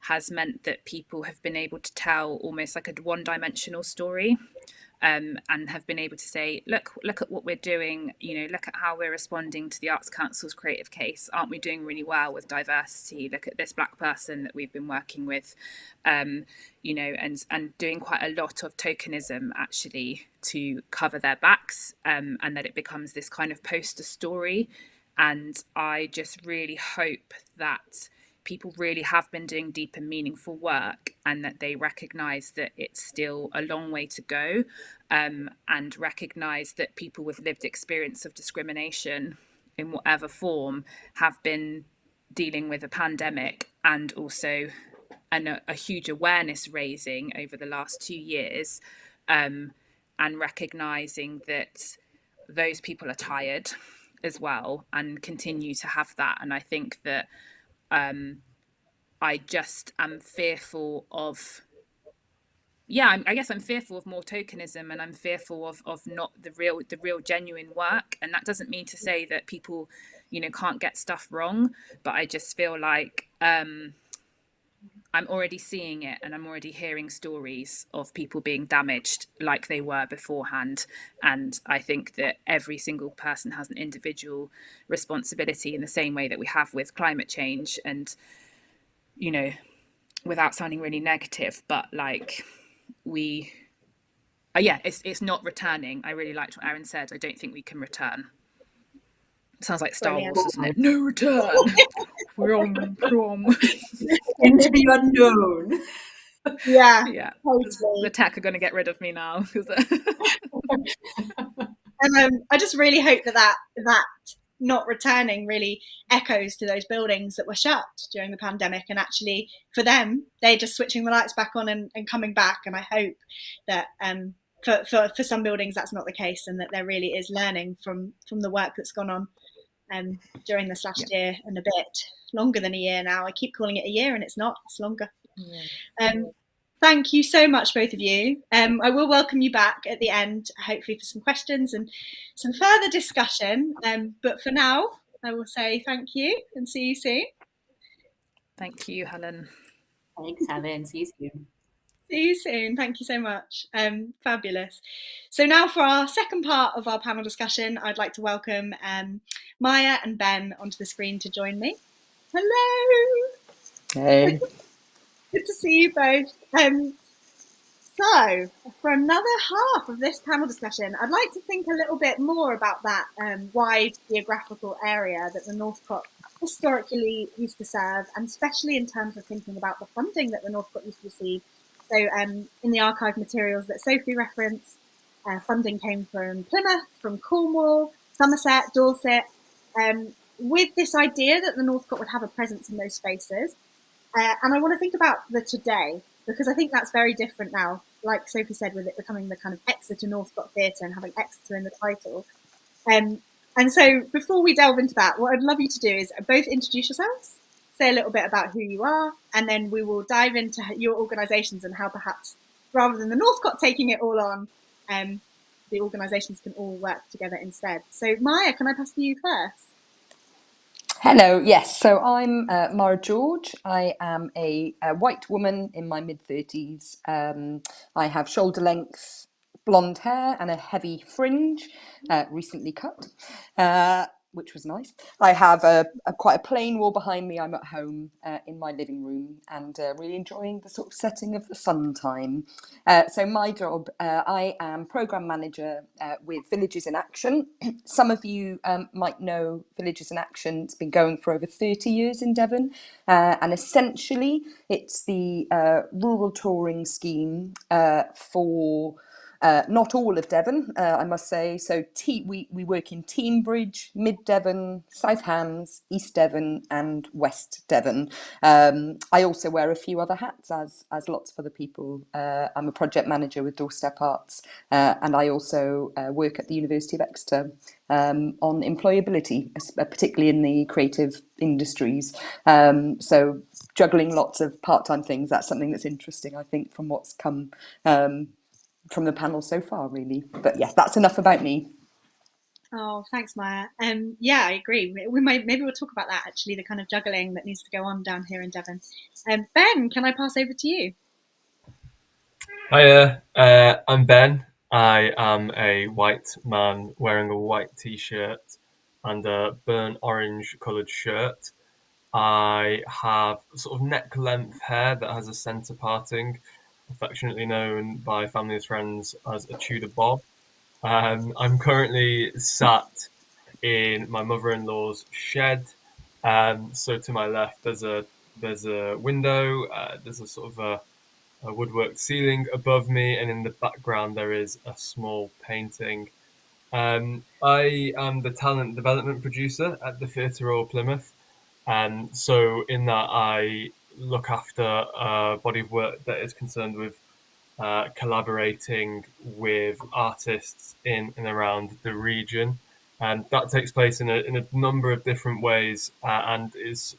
has meant that people have been able to tell almost like a one-dimensional story. And have been able to say, look at what we're doing, look at how we're responding to the Arts Council's creative case. Aren't we doing really well with diversity? Look at this Black person that we've been working with, and doing quite a lot of tokenism actually to cover their backs, and that it becomes this kind of poster story. And I just really hope that people really have been doing deep and meaningful work, and that they recognise that it's still a long way to go, and recognise that people with lived experience of discrimination in whatever form have been dealing with a pandemic, and also a huge awareness raising over the last 2 years, and recognising that those people are tired as well and continue to have that. And I think that I just am fearful of, I guess I'm fearful of more tokenism, and I'm fearful of not the real genuine work. And that doesn't mean to say that people, can't get stuff wrong, but I just feel like I'm already seeing it, and I'm already hearing stories of people being damaged like they were beforehand. And I think that every single person has an individual responsibility in the same way that we have with climate change. And without sounding really negative, but like it's not returning. I really liked what Erin said. I don't think we can return. It sounds like Star Wars, doesn't it? No return. From into the unknown. Yeah. Totally. The tech are going to get rid of me now. And I just really hope that not returning really echoes to those buildings that were shut during the pandemic, and actually for them they're just switching the lights back on and coming back. And I hope that for some buildings that's not the case, and that there really is learning from the work that's gone on during this last year, and a bit longer than a year now. I keep calling it a year and it's not, it's longer. Thank you so much, both of you. I will welcome you back at the end, hopefully for some questions and some further discussion. But for now, I will say thank you and see you soon. Thank you, Helen. Thanks, Helen. See you soon. See you soon. Thank you so much. Fabulous. So now for our second part of our panel discussion, I'd like to welcome Mair and Ben onto the screen to join me. Hello. Hey. Good to see you both. So, for another half of this panel discussion, I'd like to think a little bit more about that wide geographical area that the Northcote historically used to serve, and especially in terms of thinking about the funding that the Northcote used to receive. So, in the archive materials that Sophie referenced, funding came from Plymouth, from Cornwall, Somerset, Dorset, with this idea that the Northcote would have a presence in those spaces. And I want to think about the today, because I think that's very different now, like Sophie said, with it becoming the kind of Exeter Northcote Theatre and having Exeter in the title. And so before we delve into that, what I'd love you to do is both introduce yourselves, say a little bit about who you are, and then we will dive into your organisations and how perhaps, rather than the Northcote taking it all on, the organisations can all work together instead. So Mair, can I pass to you first? Hello, yes. So I'm Mair George. I am a white woman in my mid-30s. I have shoulder-length blonde hair and a heavy fringe, recently cut. which was nice. I have quite a plain wall behind me. I'm at home in my living room and really enjoying the sort of setting of the sun time. So my job, I am programme manager with Villages in Action. Some of you might know Villages in Action. It's been going for over 30 years in Devon, and essentially it's the rural touring scheme for not all of Devon, I must say. So we work in Teignbridge, Mid Devon, South Hants, East Devon and West Devon. I also wear a few other hats as lots of other people. I'm a project manager with Doorstep Arts, and I also work at the University of Exeter on employability, particularly in the creative industries. So juggling lots of part-time things, that's something that's interesting, I think, from what's come from the panel so far, really. But yeah, that's enough about me. Oh, thanks, Mair. Yeah, I agree. Maybe we'll talk about that, actually, the kind of juggling that needs to go on down here in Devon. Ben, can I pass over to you? Hiya, I'm Ben. I am a white man wearing a white t-shirt and a burnt orange coloured shirt. I have sort of neck length hair that has a centre parting, affectionately known by family and friends as a Tudor bob. I'm currently sat in my mother-in-law's shed. So to my left, there's a window. There's a sort of a woodworked ceiling above me, and in the background there is a small painting. I am the talent development producer at the Theatre Royal Plymouth, and so in that I look after a body of work that is concerned with collaborating with artists in and around the region. And that takes place in a number of different ways and is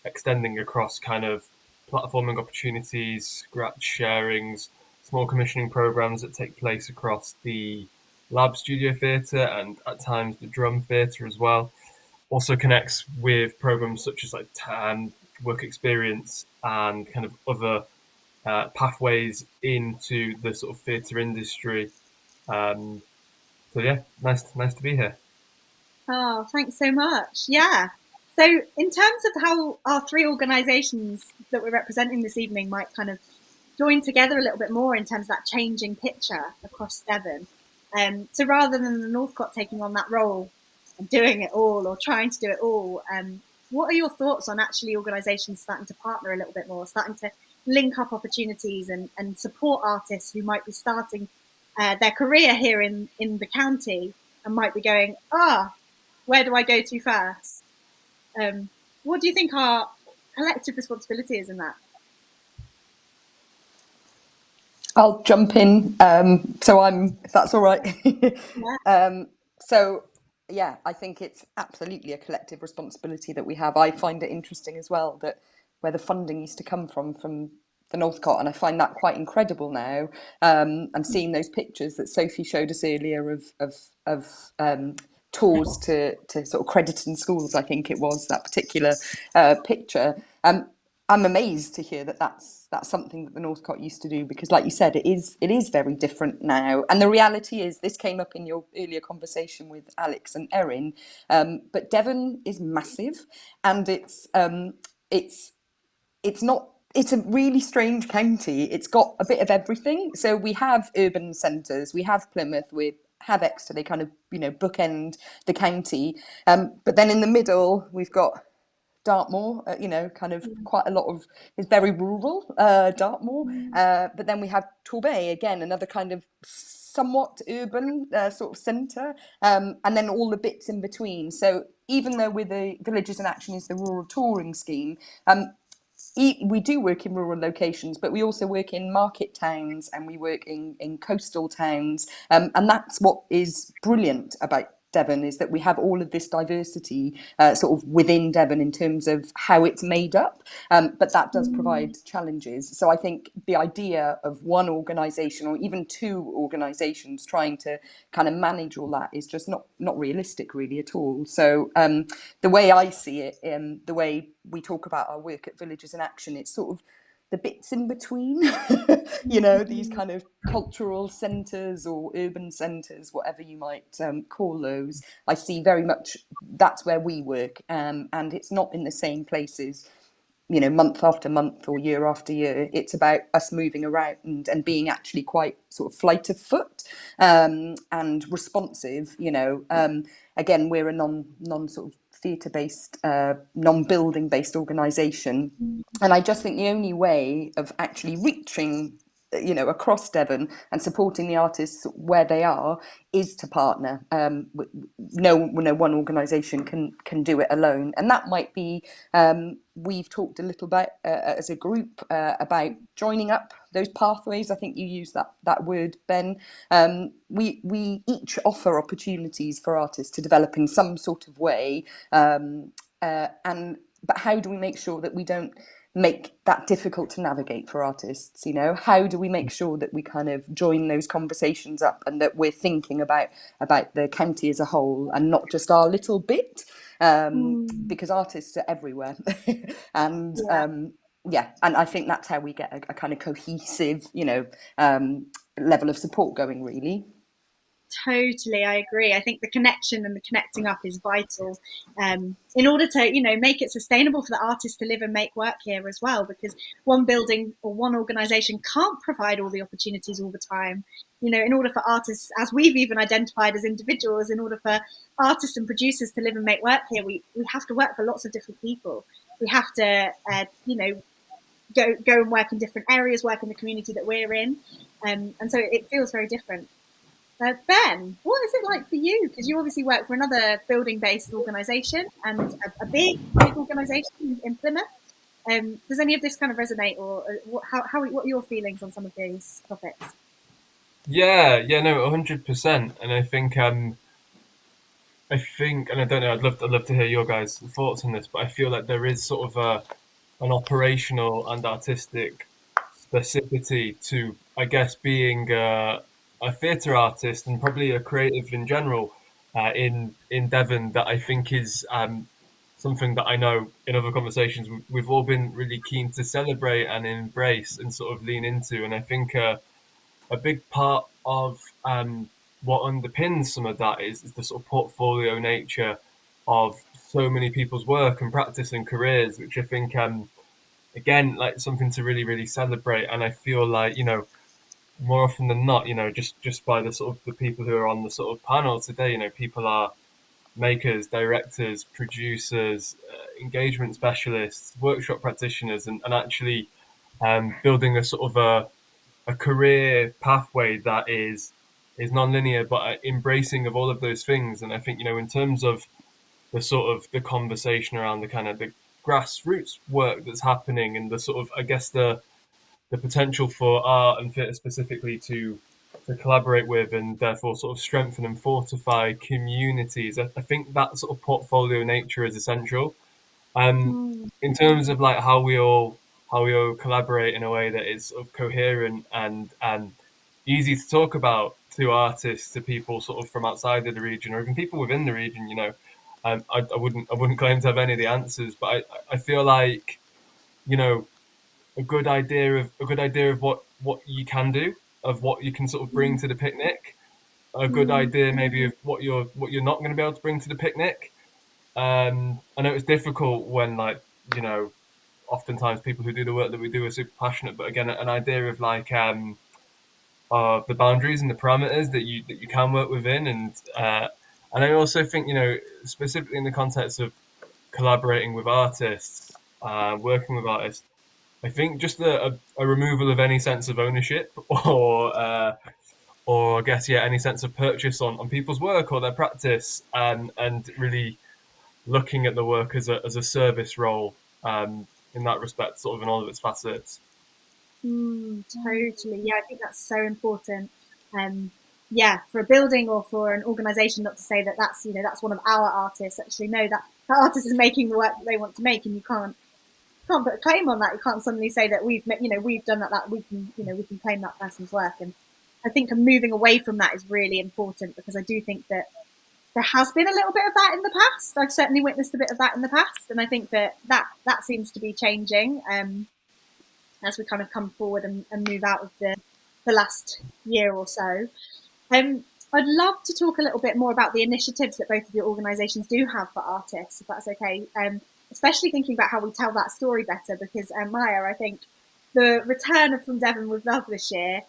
extending across kind of platforming opportunities, scratch sharings, small commissioning programs that take place across the lab studio theatre and at times the drum theatre as well. Also connects with programs such as like work experience and kind of other pathways into the sort of theatre industry. So yeah, nice to be here. Oh, thanks so much. Yeah. So in terms of how our three organisations that we're representing this evening might kind of join together a little bit more in terms of that changing picture across Devon. So rather than the Northcott taking on that role and doing it all or trying to do it all, what are your thoughts on actually organisations starting to partner a little bit more, starting to link up opportunities and support artists who might be starting their career here in the county and might be going, where do I go to first? What do you think our collective responsibility is in that? I'll jump in. If that's all right. Yeah. So yeah, I think it's absolutely a collective responsibility that we have. I find it interesting as well that where the funding used to come from the Northcott, and I find that quite incredible now. I'm seeing those pictures that Sophie showed us earlier of tours to sort of Crediton schools. I think it was that particular picture. I'm amazed to hear that that's something that the Northcott used to do, because like you said, it is very different now. And the reality is, this came up in your earlier conversation with Alix and Erin, but Devon is massive, and it's not, it's a really strange county. It's got a bit of everything. So we have urban centres, we have Plymouth, we have Exeter, they kind of, bookend the county. But then in the middle, we've got Dartmoor, kind of quite a lot of, it's very rural, Dartmoor. But then we have Torbay, again, another kind of somewhat urban sort of centre, and then all the bits in between. So even though with the Villages in Action is the rural touring scheme, we do work in rural locations, but we also work in market towns and we work in coastal towns. And that's what is brilliant about Devon, is that we have all of this diversity sort of within Devon in terms of how it's made up, but that does provide challenges. So I think the idea of one organisation or even two organisations trying to kind of manage all that is just not realistic really at all. So the way I see it, the way we talk about our work at Villages in Action, it's sort of the bits in between, these kind of cultural centres or urban centres, whatever you might call those. I see very much that's where we work, and it's not in the same places, month after month or year after year. It's about us moving around and being actually quite sort of flight of foot, and responsive. Again, we're a non sort of theatre based, non-building based organisation, and I just think the only way of actually reaching across Devon and supporting the artists where they are is to partner. No one organisation can do it alone, and that might be. We've talked a little bit as a group about joining up those pathways. I think you used that word, Ben. We each offer opportunities for artists to develop in some sort of way, but how do we make sure that we don't make that difficult to navigate for artists? How do we make sure that we kind of join those conversations up, and that we're thinking about the county as a whole and not just our little bit, because artists are everywhere. And and I think that's how we get a kind of cohesive level of support going, really. Totally, I agree. I think the connection and the connecting up is vital, in order to, make it sustainable for the artists to live and make work here as well, because one building or one organisation can't provide all the opportunities all the time. In order for artists, as we've even identified as individuals, in order for artists and producers to live and make work here, we have to work for lots of different people. We have to, go and work in different areas, work in the community that we're in, and so it feels very different. Ben, what is it like for you? Because you obviously work for another building-based organisation and a big organisation in Plymouth. Does any of this kind of resonate, or what are your feelings on some of these topics? Yeah, no, 100%. And I think, and I don't know, I'd love to hear your guys' thoughts on this, but I feel like there is sort of an operational and artistic specificity to, I guess, being a theatre artist and probably a creative in general in Devon, that I think is something that I know in other conversations we've all been really keen to celebrate and embrace and sort of lean into. And I think a big part of what underpins some of that is the sort of portfolio nature of so many people's work and practice and careers, which I think again, like, something to really, really celebrate. And I feel like, more often than not, just by the sort of the people who are on the sort of panel today, people are makers, directors, producers, engagement specialists, workshop practitioners, and actually building a sort of a career pathway that is non-linear, but embracing of all of those things. And I think, in terms of the sort of the conversation around the kind of the grassroots work that's happening, and the sort of, I guess, the potential for art and theatre specifically to collaborate with, and therefore sort of strengthen and fortify communities. I think that sort of portfolio nature is essential. In terms of like how we all collaborate in a way that is sort of coherent and easy to talk about to artists, to people sort of from outside of the region, or even people within the region. I wouldn't claim to have any of the answers, but I feel like, a good idea of what you can do, of what you can sort of bring to the picnic, a good idea maybe of what you're not going to be able to bring to the picnic. I know it's difficult when, like, oftentimes people who do the work that we do are super passionate, but again, an idea of like of the boundaries and the parameters that you can work within. And I also think, specifically in the context of collaborating with artists, working with artists, I think just a removal of any sense of ownership or I guess, any sense of purchase on people's work or their practice, and really looking at the work as a service role, in that respect, sort of in all of its facets. Totally, yeah, I think that's so important. For a building or for an organisation, not to say that that's one of our artists. Actually, no, that artist is making the work that they want to make, and you can't put a claim on that. You can't suddenly say that we've done that we can claim that person's work. And I think moving away from that is really important, because I do think that there has been a little bit of that in the past. I've certainly witnessed a bit of that in the past, and I think that seems to be changing. as we kind of come forward and move out of the last year or so. I'd love to talk a little bit more about the initiatives that both of your organisations do have for artists, if that's okay. Especially thinking about how we tell that story better, because Mair, I think the return of From Devon with Love this year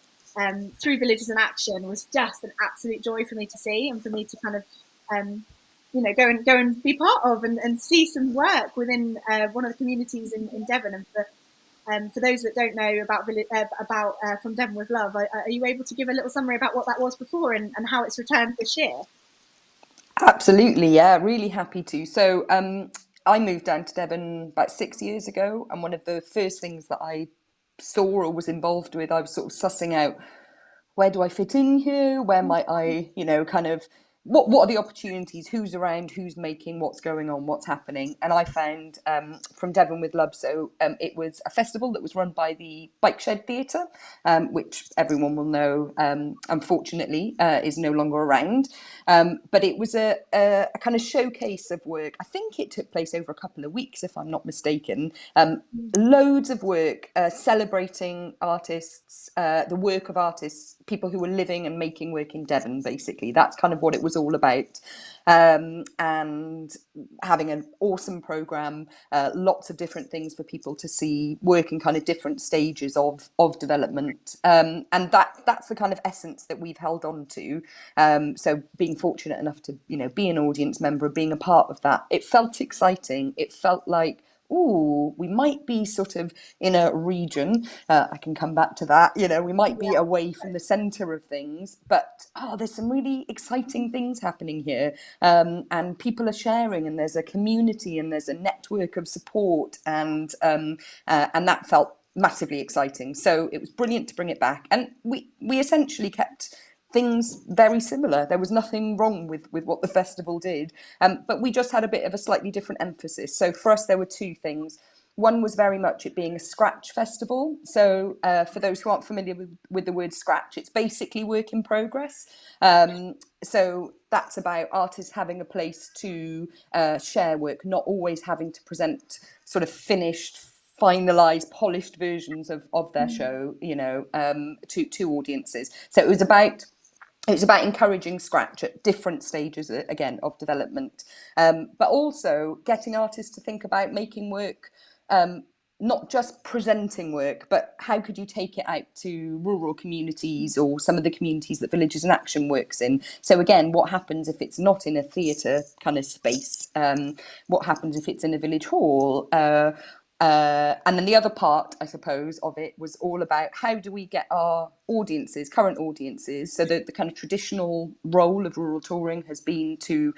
through Villages in Action was just an absolute joy for me to see, and for me to kind of go and be part of and see some work within one of the communities in Devon. And for those that don't know about From Devon with Love, are you able to give a little summary about what that was before and how it's returned this year? Absolutely, yeah, really happy to. So I moved down to Devon about 6 years ago, and one of the first things that I saw or was involved with, I was sort of sussing out, where do I fit in here? Where might I, kind of, what are the opportunities? Who's around? Who's making? What's going on? What's happening? And I found From Devon with Love. So it was a festival that was run by the Bike Shed Theatre, which everyone will know, unfortunately, is no longer around. But it was a kind of showcase of work. I think it took place over a couple of weeks, if I'm not mistaken. Loads of work celebrating artists, the work of artists, people who were living and making work in Devon, basically. That's kind of what it was all about. And having an awesome programme, lots of different things for people to see, work in kind of different stages of development. And that's the kind of essence that we've held on to. So being fortunate enough to, be an audience member, being a part of that, it felt exciting. It felt like, ooh, we might be sort of in a region, I can come back to that, we might be away from the centre of things, but there's some really exciting things happening here, and people are sharing, and there's a community, and there's a network of support, and that felt massively exciting. So it was brilliant to bring it back, and we essentially kept things very similar. There was nothing wrong with what the festival did, but we just had a bit of a slightly different emphasis. So for us, there were two things. One was very much it being a scratch festival. So for those who aren't familiar with the word scratch, it's basically work in progress. So that's about artists having a place to share work, not always having to present sort of finished, finalized, polished versions of their show, to audiences. So it was about encouraging scratch at different stages, again, of development, but also getting artists to think about making work, not just presenting work, but how could you take it out to rural communities or some of the communities that Villages in Action works in. So again, what happens if it's not in a theatre kind of space? What happens if it's in a village hall? And then the other part, I suppose, of it was all about how do we get our audiences, current audiences, so the kind of traditional role of rural touring has been to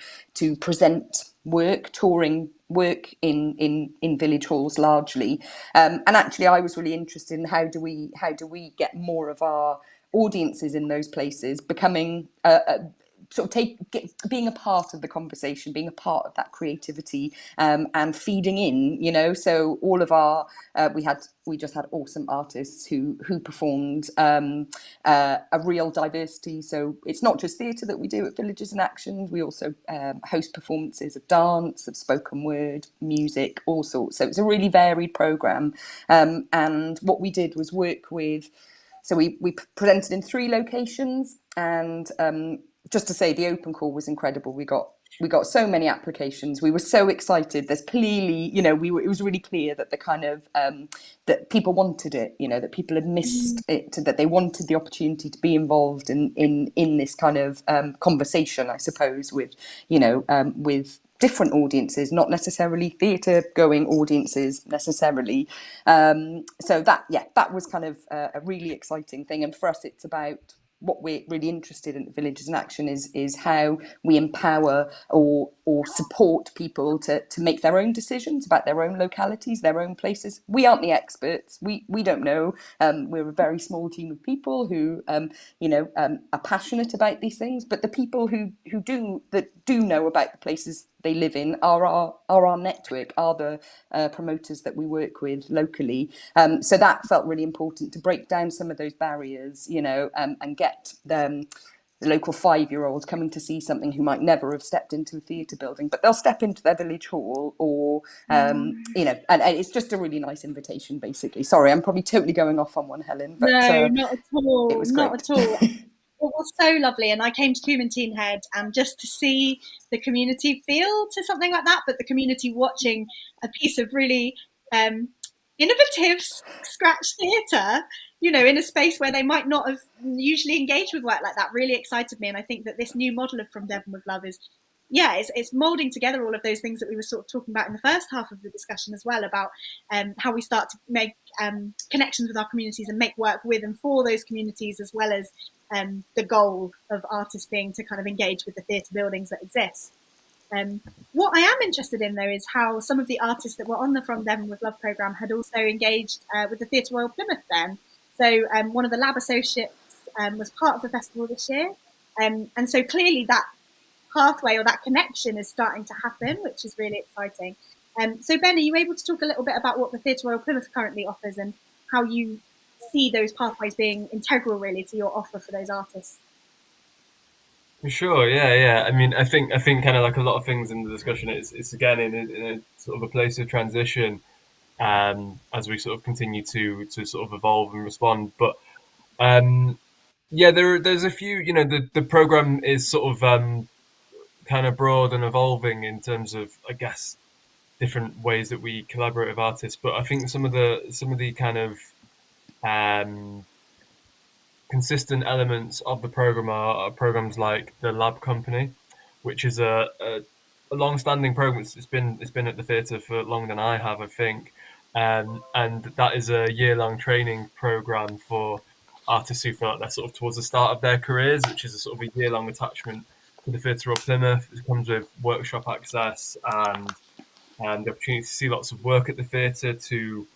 present work, touring work in village halls largely. And actually, I was really interested in how do we get more of our audiences in those places becoming sort of being a part of the conversation, being a part of that creativity, and feeding in, so all of our we just had awesome artists who performed a real diversity. So it's not just theatre that we do at Villages in Action. We also host performances of dance, of spoken word, music, all sorts. So it's a really varied programme. And what we did was work with, so we presented in 3 locations, and just to say, the open call was incredible. We got so many applications. We were so excited. There's clearly, it was really clear that the kind of that people wanted it, that people had missed it, that they wanted the opportunity to be involved in this kind of conversation, I suppose, with with different audiences, not necessarily theatre going audiences necessarily. So that was kind of a really exciting thing. And for us, it's about what we're really interested in at Villages in Action is how we empower or support people to make their own decisions about their own localities, their own places. We aren't the experts. We don't know. We're a very small team of people who are passionate about these things. But the people who do know about the places they live in are our network, are the promoters that we work with locally. So that felt really important to break down some of those barriers, and get them the local 5-year-olds coming to see something who might never have stepped into a theatre building, but they'll step into their village hall, or you know, and it's just a really nice invitation, basically. Sorry, I'm probably totally going off on one, Helen, but No, not at all. it was Not great. at all. It was so lovely, and I came to Coomintine Head, and just to see the community feel to something like that, but the community watching a piece of really innovative scratch theatre, you know, in a space where they might not have usually engaged with work like that, really excited me. And I think that this new model of From Devon with Love is, yeah, it's moulding together all of those things that we were sort of talking about in the first half of the discussion as well, about how we start to make connections with our communities and make work with and for those communities, as well as the goal of artists being to kind of engage with the theatre buildings that exist. What I am interested in, though, is how some of the artists that were on the From Devon with Love programme had also engaged with the Theatre Royal Plymouth then. So one of the lab associates was part of the festival this year. And so clearly that pathway or that connection is starting to happen, which is really exciting. So Ben, are you able to talk a little bit about what the Theatre Royal Plymouth currently offers and how you see those pathways being integral really to your offer for those artists? Sure, yeah. I mean, I think kind of like a lot of things in the discussion, it's again in a sort of a place of transition, as we sort of continue to sort of evolve and respond. But yeah, there's a few. You know, the program is sort of kind of broad and evolving in terms of, I guess, different ways that we collaborate with artists. But I think some of the kind of consistent elements of the program are programs like the Lab Company, which is a long-standing program. It's been at the theatre for longer than I have, I think, and that is a year-long training program for artists who feel like they're sort of towards the start of their careers, which is a sort of a year-long attachment to the Theatre Royal Plymouth. It comes with workshop access and the opportunity to see lots of work at the theatre, to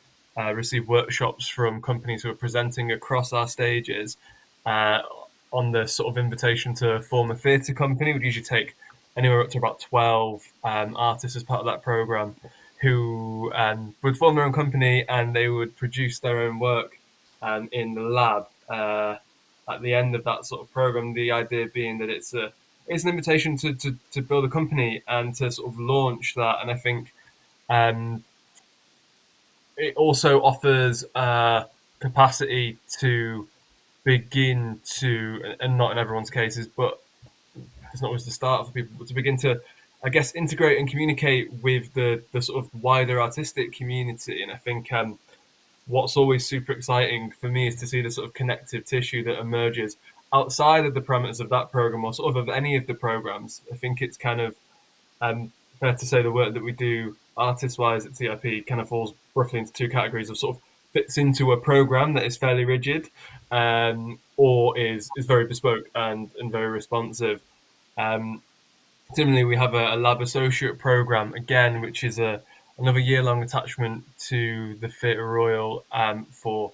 receive workshops from companies who are presenting across our stages on the sort of invitation to form a theatre company. Would usually take anywhere up to about 12 artists as part of that programme, who would form their own company and they would produce their own work in the lab. At the end of that sort of programme, the idea being that it's an invitation to build a company and to sort of launch that. And I think it also offers capacity to begin to, and not in everyone's cases, but it's not always the start for people, but to begin to, I guess, integrate and communicate with the sort of wider artistic community. And I think what's always super exciting for me is to see the sort of connective tissue that emerges outside of the parameters of that program, or sort of any of the programs. I think it's kind of fair to say the work that we do artist-wise at TRP kind of falls roughly into two categories of sort of fits into a program that is fairly rigid, or is very bespoke and very responsive. Similarly, we have a lab associate program again, which is another year-long attachment to the Theatre Royal for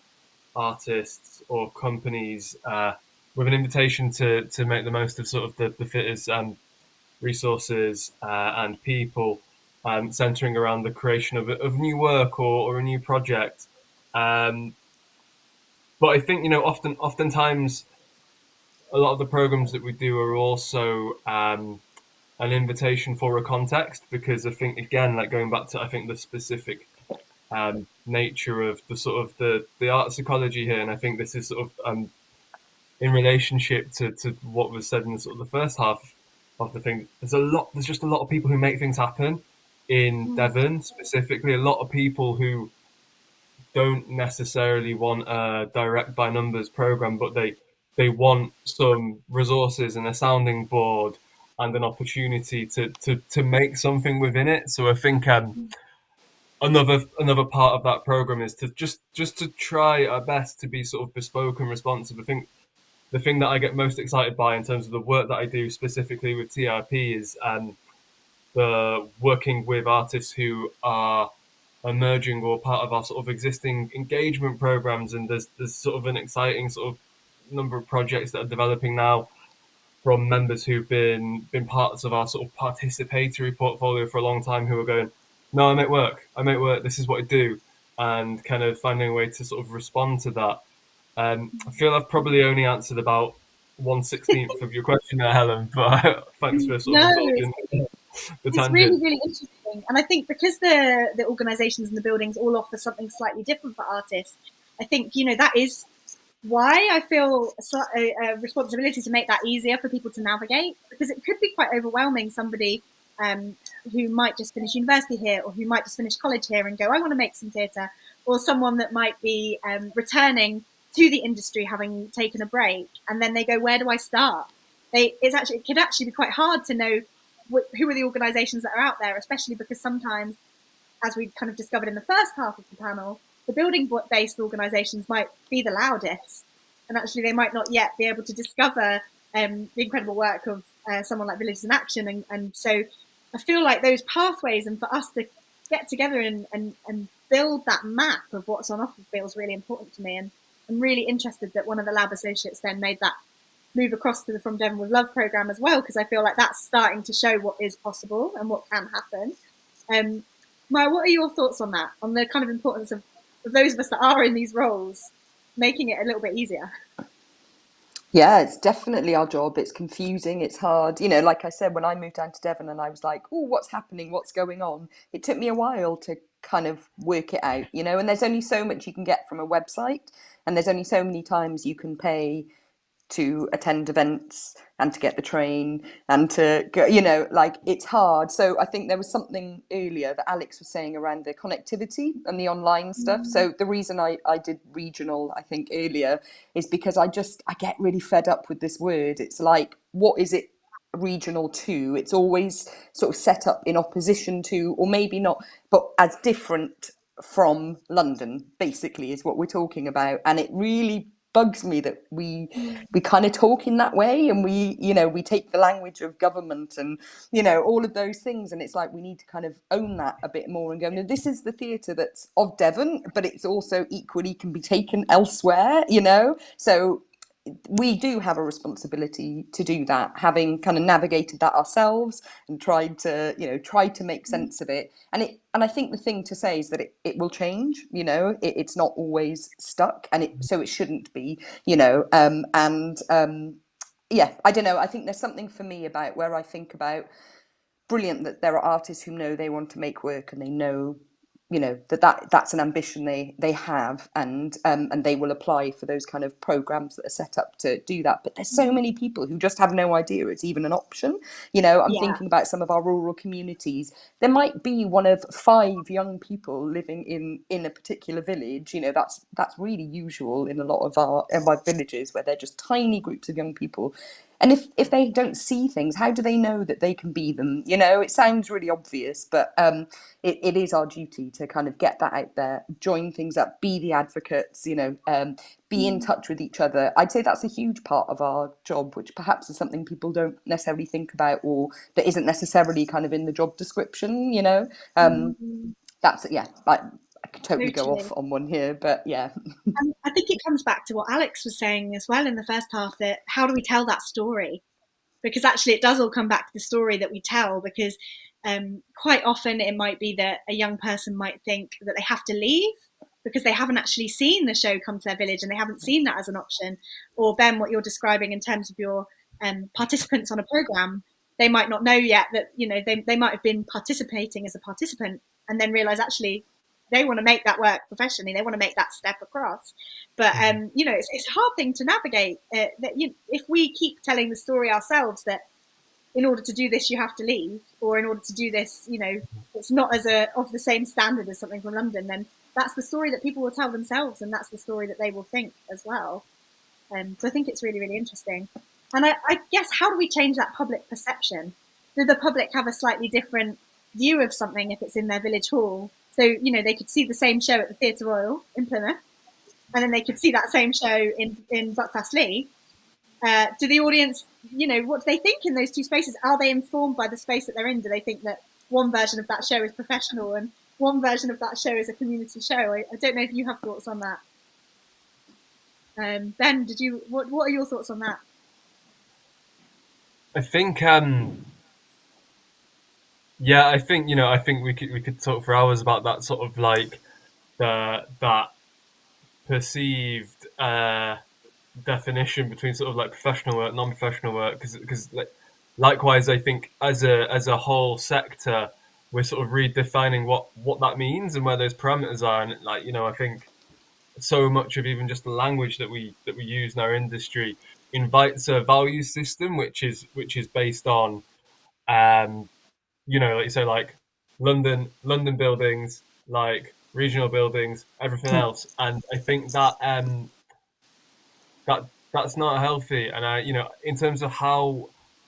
artists or companies, with an invitation to make the most of sort of the theatre's resources and people, centering around the creation of new work or a new project. But I think, you know, oftentimes a lot of the programs that we do are also an invitation for a context, because I think, again, like going back to, I think, the specific nature of the sort of the art psychology here, and I think this is sort of in relationship to what was said in the sort of the first half of the thing. There's just a lot of people who make things happen in Devon, specifically. A lot of people who don't necessarily want a direct by numbers program, but they want some resources and a sounding board and an opportunity to make something within it. So I think another part of that program is to just to try our best to be sort of bespoke and responsive. I think the thing that I get most excited by in terms of the work that I do specifically with TRP is the working with artists who are emerging or part of our sort of existing engagement programs. And there's sort of an exciting sort of number of projects that are developing now from members who've been parts of our sort of participatory portfolio for a long time, who are going, no, I make work, this is what I do, and kind of finding a way to sort of respond to that. I feel I've probably only answered about 1/16 of your question there, Helen, but thanks for sort of No, indulging the it's really, tangent. really interesting. And I think because the organisations and the buildings all offer something slightly different for artists, I think, that is why I feel a responsibility to make that easier for people to navigate, because it could be quite overwhelming. Somebody who might just finish university here, or who might just finish college here and go, I want to make some theatre, or someone that might be returning to the industry having taken a break, and then they go, where do I start? It could actually be quite hard to know who are the organisations that are out there, especially because sometimes, as we kind of discovered in the first half of the panel, the building-based organisations might be the loudest, and actually they might not yet be able to discover the incredible work of someone like Villages in Action. And so I feel like those pathways, and for us to get together and build that map of what's on offer, feels really important to me. And I'm really interested that one of the lab associates then made that move across to the From Devon with Love programme as well, because I feel like that's starting to show what is possible and what can happen. Mair, what are your thoughts on that, on the kind of importance of those of us that are in these roles, making it a little bit easier? Yeah, it's definitely our job. It's confusing, it's hard. Like I said, when I moved down to Devon and I was like, oh, what's happening? What's going on? It took me a while to kind of work it out, and there's only so much you can get from a website, and there's only so many times you can pay to attend events and to get the train and to go, like it's hard. So I think there was something earlier that Alix was saying around the connectivity and the online stuff. So the reason I did regional, I think earlier, is because I get really fed up with this word. It's like, what is it regional to? It's always sort of set up in opposition to, or maybe not, but as different from London, basically, is what we're talking about. And it really bugs me that we kind of talk in that way, and we take the language of government and all of those things, and it's like we need to kind of own that a bit more and go, no, this is the theatre that's of Devon, but it's also equally can be taken elsewhere, so we do have a responsibility to do that, having kind of navigated that ourselves and tried to make sense of it. And I think the thing to say is that it will change. It's not always stuck, and so it shouldn't be. Yeah, I don't know. I think there's something for me about where I think about brilliant that there are artists who know they want to make work, and they know that's an ambition they have, and they will apply for those kind of programs that are set up to do that. But there's so many people who just have no idea it's even an option. I'm thinking about some of our rural communities. There might be one of 5 young people living in a particular village. That's really usual in a lot of our villages, where they're just tiny groups of young people. And if they don't see things, how do they know that they can be them? It sounds really obvious, but it is our duty to kind of get that out there, join things up, be the advocates, be in touch with each other. I'd say that's a huge part of our job, which perhaps is something people don't necessarily think about, or that isn't necessarily kind of in the job description, That's, yeah, I could totally go off on one here, but yeah. And I think it comes back to what Alix was saying as well in the first half, that how do we tell that story? Because actually it does all come back to the story that we tell, because quite often it might be that a young person might think that they have to leave because they haven't actually seen the show come to their village, and they haven't seen that as an option. Or Ben, what you're describing in terms of your participants on a programme, they might not know yet that they might have been participating as a participant and then realise actually they want to make that work professionally, they want to make that step across. But it's a hard thing to navigate, that if we keep telling the story ourselves that in order to do this you have to leave, or in order to do this it's not of the same standard as something from London, then that's the story that people will tell themselves, and that's the story that they will think as well. So I think it's really, really interesting. And I guess, how do we change that public perception? Do the public have a slightly different view of something if it's in their village hall? So, they could see the same show at the Theatre Royal in Plymouth, and then they could see that same show in Buckfast-Lee. Do the audience, what do they think in those two spaces? Are they informed by the space that they're in? Do they think that one version of that show is professional and one version of that show is a community show? I don't know if you have thoughts on that. Ben, what are your thoughts on that? I think I think we could talk for hours about that sort of like that perceived definition between sort of like professional work, non-professional work, because like, likewise, I think as a whole sector, we're sort of redefining what that means and where those parameters are. And like, you know, I think so much of even just the language that we use in our industry invites a value system which is based on you know, like you say, like London buildings, like regional buildings, everything else. And I think that that's not healthy. And I, you know, in terms of how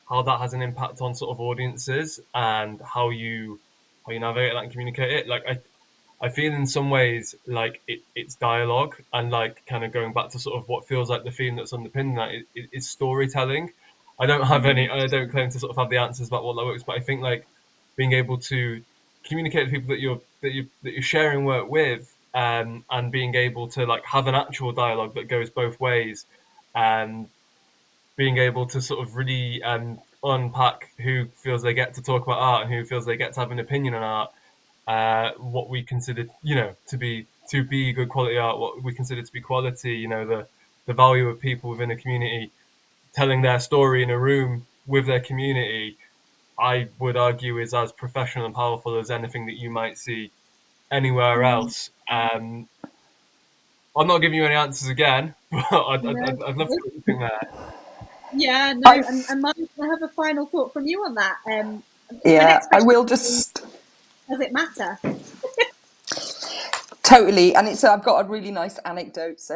that has an impact on sort of audiences and how you navigate that and communicate it, like I feel in some ways like it's dialogue and like kind of going back to sort of what feels like the theme that's underpinning that is storytelling. I don't claim to sort of have the answers about what that works, but I think like being able to communicate with people that you're sharing work with, and being able to like have an actual dialogue that goes both ways, and being able to sort of really unpack who feels they get to talk about art and who feels they get to have an opinion on art, what we consider, you know, to be good quality art, what we consider to be quality, you know, the value of people within a community telling their story in a room with their community, I would argue is as professional and powerful as anything that you might see anywhere else. I'm not giving you any answers again, but I'd love to know what you think there. Yeah, no, I've- and Mike, I have a final thought from you on that. My Yeah, next I question will is, just does it matter? totally. And it's I've got a really nice anecdote. So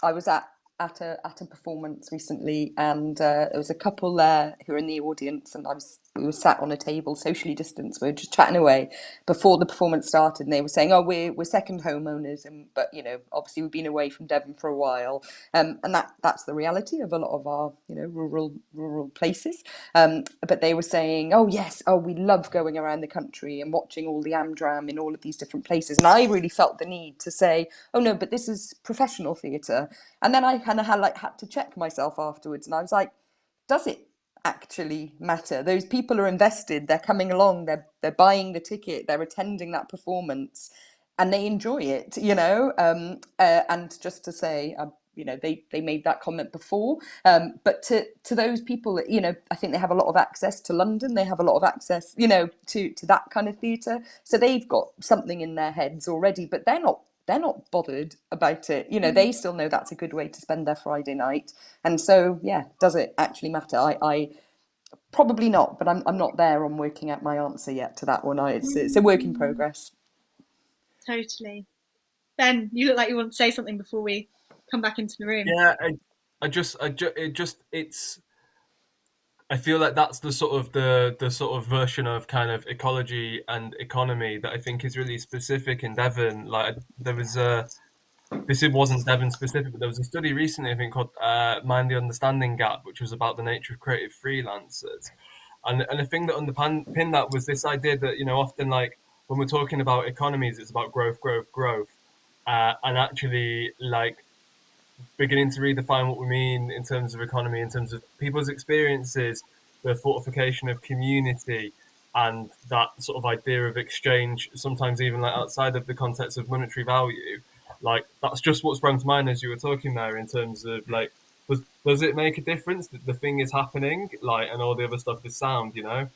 I was at a performance recently, and there was a couple there who were in the audience, and we were sat on a table, socially distanced. We were just chatting away before the performance started, and they were saying, "Oh, we're second homeowners, and but you know, obviously we've been away from Devon for a while, and that's the reality of a lot of our rural places." But they were saying, "Oh yes, oh we love going around the country and watching all the Amdram in all of these different places." And I really felt the need to say, "Oh no, but this is professional theatre." And then I kind of had to check myself afterwards, and I was like, "Does it actually matter? Those people are invested. They're coming along. They're buying the ticket. They're attending that performance, and they enjoy it. You know." And just to say, you know, they made that comment before, but to those people, you know, I think they have a lot of access to London. They have a lot of access, you know, to that kind of theatre. So they've got something in their heads already, but they're not bothered about it. You know, they still know that's a good way to spend their Friday night. And so, yeah, does it actually matter? I probably not, but I'm not there on working out my answer yet to that one. It's a work in progress. Totally. Ben, you look like you want to say something before we come back into the room. Yeah, it's. I feel like that's the sort of the sort of version of kind of ecology and economy that I think is really specific in Devon. Like there was a this it wasn't Devon specific, but there was a study recently I think called "Mind the Understanding Gap," which was about the nature of creative freelancers, and the thing that underpinned that was this idea that, you know, often like when we're talking about economies, it's about growth, growth, growth, and actually like beginning to redefine what we mean in terms of economy, in terms of people's experiences, the fortification of community, and that sort of idea of exchange, sometimes even like outside of the context of monetary value. Like that's just what sprang to mind as you were talking there, in terms of like, does it make a difference that the thing is happening, like, and all the other stuff is sound, you know?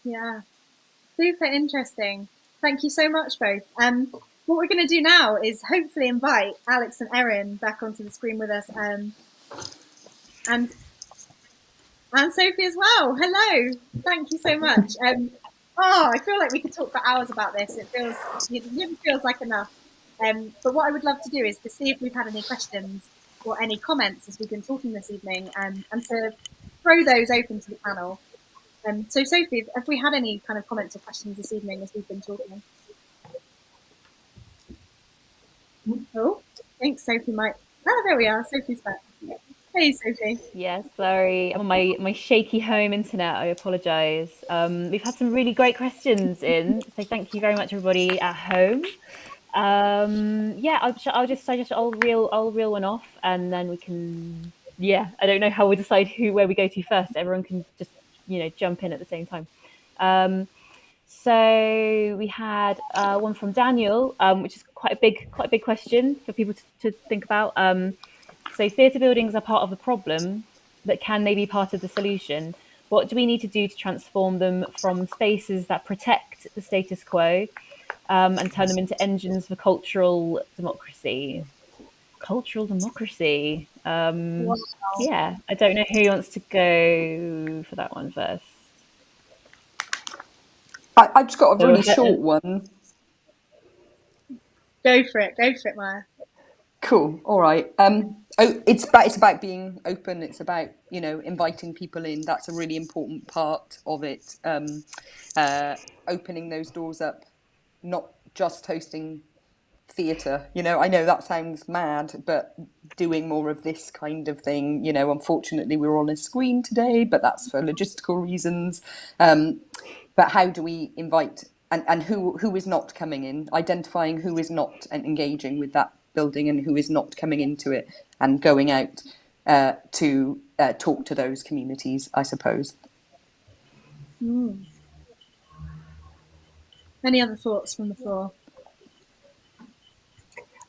Yeah, super interesting. Thank you so much, both. What we're going to do now is hopefully invite Alix and Erin back onto the screen with us, and Sophie as well. Hello, thank you so much. I feel like we could talk for hours about this. It really feels like enough. But what I would love to do is to see if we've had any questions or any comments as we've been talking this evening, and to throw those open to the panel. So Sophie, have we had any kind of comments or questions this evening as we've been talking? Oh, I think Sophie might. Oh, there we are. Sophie's back. Hey, Sophie. Yeah, sorry. I'm on my shaky home internet. I apologise. We've had some really great questions in, so thank you very much, everybody at home. Yeah, I'll reel one off, and then we can. Yeah, I don't know how we decide where we go to first. Everyone can just, you know, jump in at the same time. So we had one from Daniel, which is quite a big question for people to think about. So theatre buildings are part of the problem, but can they be part of the solution? What do we need to do to transform them from spaces that protect the status quo and turn them into engines for cultural democracy? Cultural democracy. Wow. Yeah, I don't know who wants to go for that one first. I've just got a really short one. Go for it, Mair. Cool. All right. It's about being open. It's about, you know, inviting people in. That's a really important part of it. Opening those doors up, not just hosting theatre. You know, I know that sounds mad, but doing more of this kind of thing. You know, unfortunately, we're on a screen today, but that's for logistical reasons. But how do we invite and who is not coming in? Identifying who is not engaging with that building and who is not coming into it, and going out to talk to those communities, I suppose. Any other thoughts from the floor?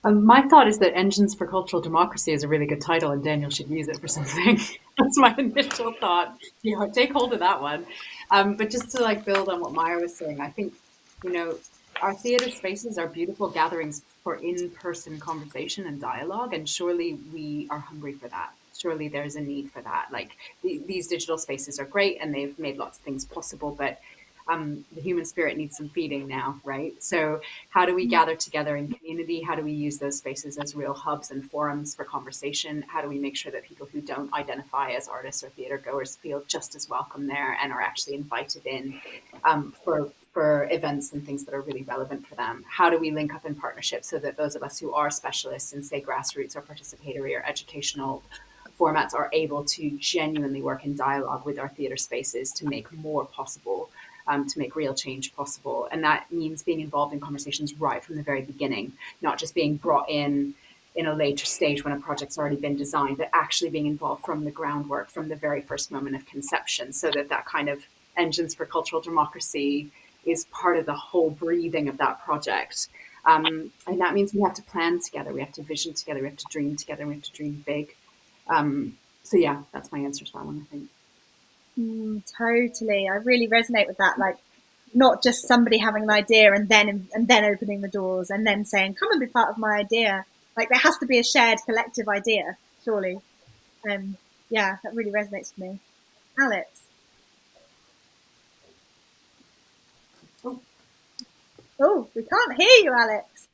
My thought is that Engines for Cultural Democracy is a really good title, and Daniel should use it for something. That's my initial thought. You know, take hold of that one. But just to like build on what Mair was saying, I think, you know, our theatre spaces are beautiful gatherings for in-person conversation and dialogue, and surely we are hungry for that. Surely there's a need for that. Like these digital spaces are great, and they've made lots of things possible, but the human spirit needs some feeding now, right? So how do we gather together in community? How do we use those spaces as real hubs and forums for conversation? How do we make sure that people who don't identify as artists or theatre goers feel just as welcome there and are actually invited in for events and things that are really relevant for them? How do we link up in partnership so that those of us who are specialists in, say, grassroots or participatory or educational formats are able to genuinely work in dialogue with our theatre spaces to make more possible, to make real change possible? And that means being involved in conversations right from the very beginning, not just being brought in a later stage when a project's already been designed, but actually being involved from the groundwork, from the very first moment of conception, so that that kind of Engines for Cultural Democracy is part of the whole breathing of that project. And that means we have to plan together, we have to vision together, we have to dream together, we have to dream big. So yeah, that's my answer to that one, I think. Totally. I really resonate with that. Like, not just somebody having an idea and then opening the doors and then saying, come and be part of my idea. Like, there has to be a shared collective idea, surely. Yeah, that really resonates with me. Alix. Oh, we can't hear you, Alix.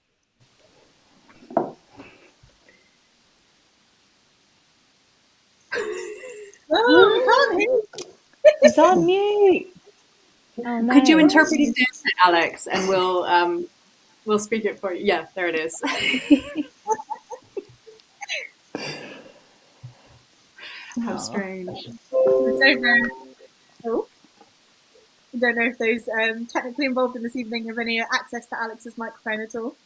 Oh, we can't hear you. It's on mute. Oh, no. Could you interpret it, Alix, and we'll speak it for you? Yeah, there it is. How strange. I don't know if those technically involved in this evening have any access to Alix's microphone at all.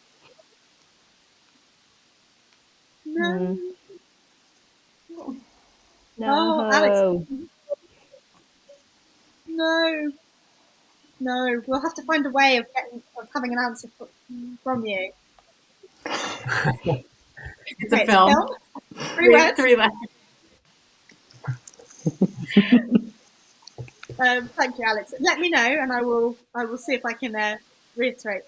No. No. Oh, Alix. No. We'll have to find a way of having an answer from you. It's a film. Three letters. Thank you, Alix. Let me know, and I will see if I can reiterate.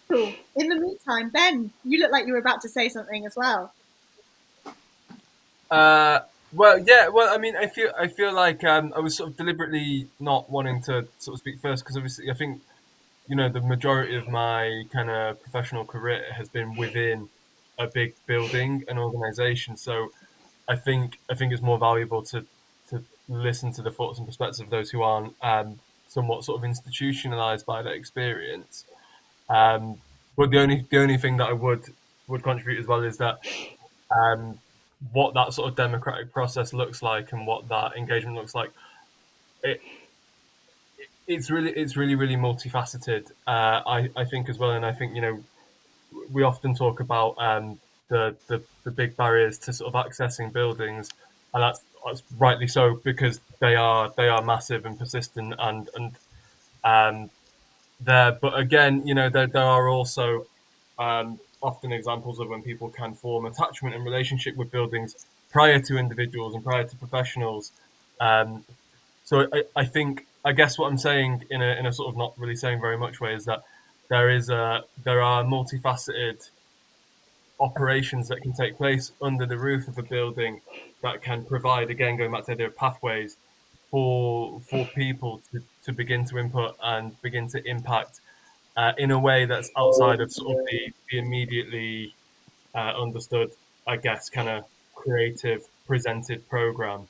Cool. In the meantime, Ben, you look like you were about to say something as well. Well, yeah. Well, I mean, I feel like I was sort of deliberately not wanting to sort of speak first, because obviously I think, you know, the majority of my kind of professional career has been within a big building and organisation. So I think it's more valuable to listen to the thoughts and perspectives of those who aren't somewhat sort of institutionalized by that experience. But the only thing that I would contribute as well is that what that sort of democratic process looks like and what that engagement looks like, it's really multifaceted. I think as well, and I think, you know, we often talk about the big barriers to sort of accessing buildings, and that's rightly so, because they are massive and persistent, and there. But again, there are also often examples of when people can form attachment and relationship with buildings prior to individuals and prior to professionals. So I guess what I'm saying in a sort of not really saying very much way is that there are multifaceted operations that can take place under the roof of a building that can provide, again, going back to the idea of pathways for people to begin to input and begin to impact in a way that's outside of sort of the immediately understood, I guess, kind of creative presented program.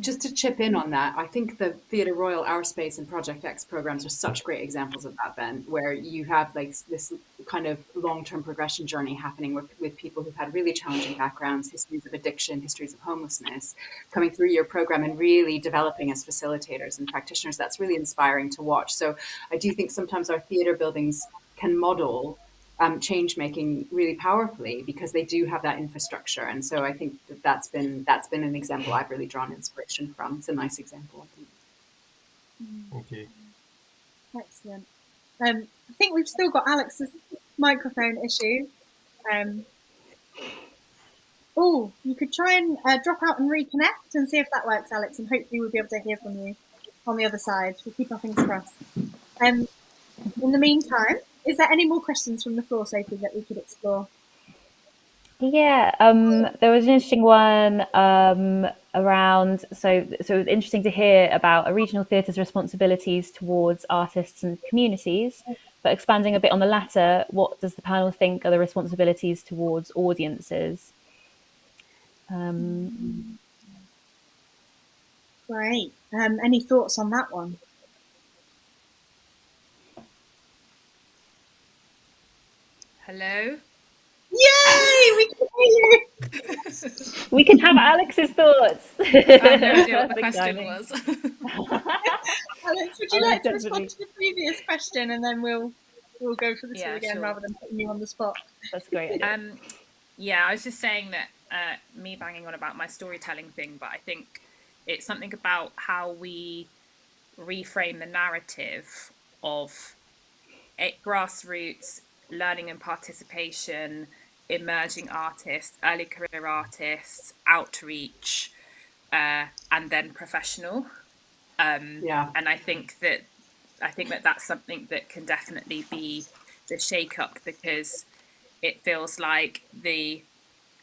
Just to chip in on that, I think the Theatre Royal, Our Space, and Project X programs are such great examples of that, Ben, where you have like this kind of long-term progression journey happening with people who've had really challenging backgrounds, histories of addiction, histories of homelessness, coming through your program and really developing as facilitators and practitioners. That's really inspiring to watch. So I do think sometimes our theatre buildings can model change making really powerfully because they do have that infrastructure, and so I think that's been an example I've really drawn inspiration from. It's a nice example, I think. Thank you. Excellent. I think we've still got Alix's microphone issue. Oh, you could try and drop out and reconnect and see if that works, Alix, and hopefully we'll be able to hear from you on the other side. We'll keep our fingers crossed. In the meantime, is there any more questions from the floor, Sophie, that we could explore? Yeah, there was an interesting one around, so it was interesting to hear about a regional theatre's responsibilities towards artists and communities, but expanding a bit on the latter, what does the panel think are the responsibilities towards audiences? Great. Any thoughts on that one? Hello? Yay! We can hear you! We can have Alix's thoughts. I have no idea what the question was. Alix, would you like to respond to the previous question, and then we'll go for the two again, sure. rather than putting you on the spot? That's great. Yeah, I was just saying that me banging on about my storytelling thing, but I think it's something about how we reframe the narrative of grassroots learning and participation, emerging artists, early career artists, outreach, and then professional. And I think that that's something that can definitely be the shake-up, because it feels like the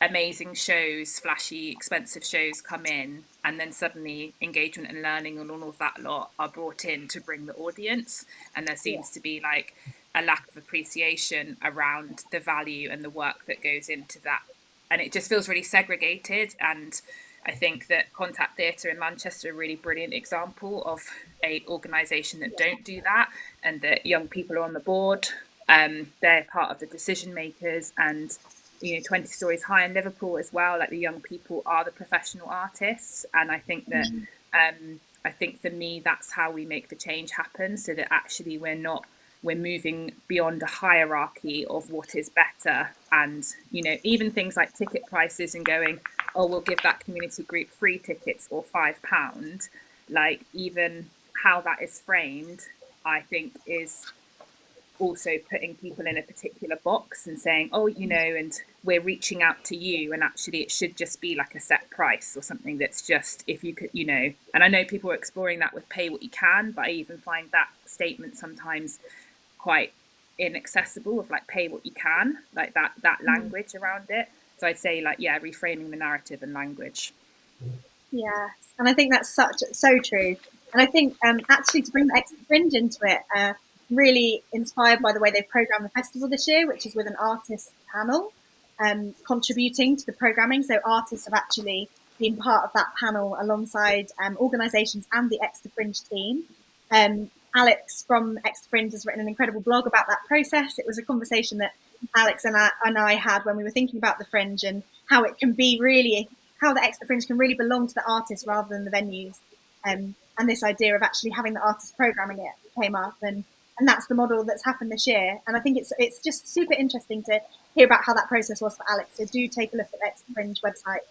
amazing shows, flashy, expensive shows come in, and then suddenly engagement and learning and all of that lot are brought in to bring the audience, and there seems to be like a lack of appreciation around the value and the work that goes into that, and it just feels really segregated. And I think that Contact Theatre in Manchester are a really brilliant example of an organisation that don't do that, and that young people are on the board, they're part of the decision makers, and 20 Stories High in Liverpool as well, like the young people are the professional artists. And I think that I think for me that's how we make the change happen, so that actually we're moving beyond a hierarchy of what is better. And even things like ticket prices and going, oh, we'll give that community group free tickets or £5, like even how that is framed, I think is also putting people in a particular box and saying, oh, and we're reaching out to you, and actually it should just be like a set price or something that's just, if you could, and I know people are exploring that with pay what you can, but I even find that statement sometimes quite inaccessible, of like pay what you can, like that language around it. So I'd say reframing the narrative and language. Yes, and I think that's so true. And I think actually to bring the Exeter Fringe into it, really inspired by the way they've programmed the festival this year, which is with an artist panel contributing to the programming. So artists have actually been part of that panel alongside organisations and the Exeter Fringe team. Alix from Exeter Fringe has written an incredible blog about that process. It was a conversation that Alix and I had when we were thinking about the Fringe, and how it can be really, how the Exeter Fringe can really belong to the artists rather than the venues. And this idea of actually having the artists programming it came up, and that's the model that's happened this year. And I think it's just super interesting to hear about how that process was for Alix. So do take a look at the Exeter Fringe website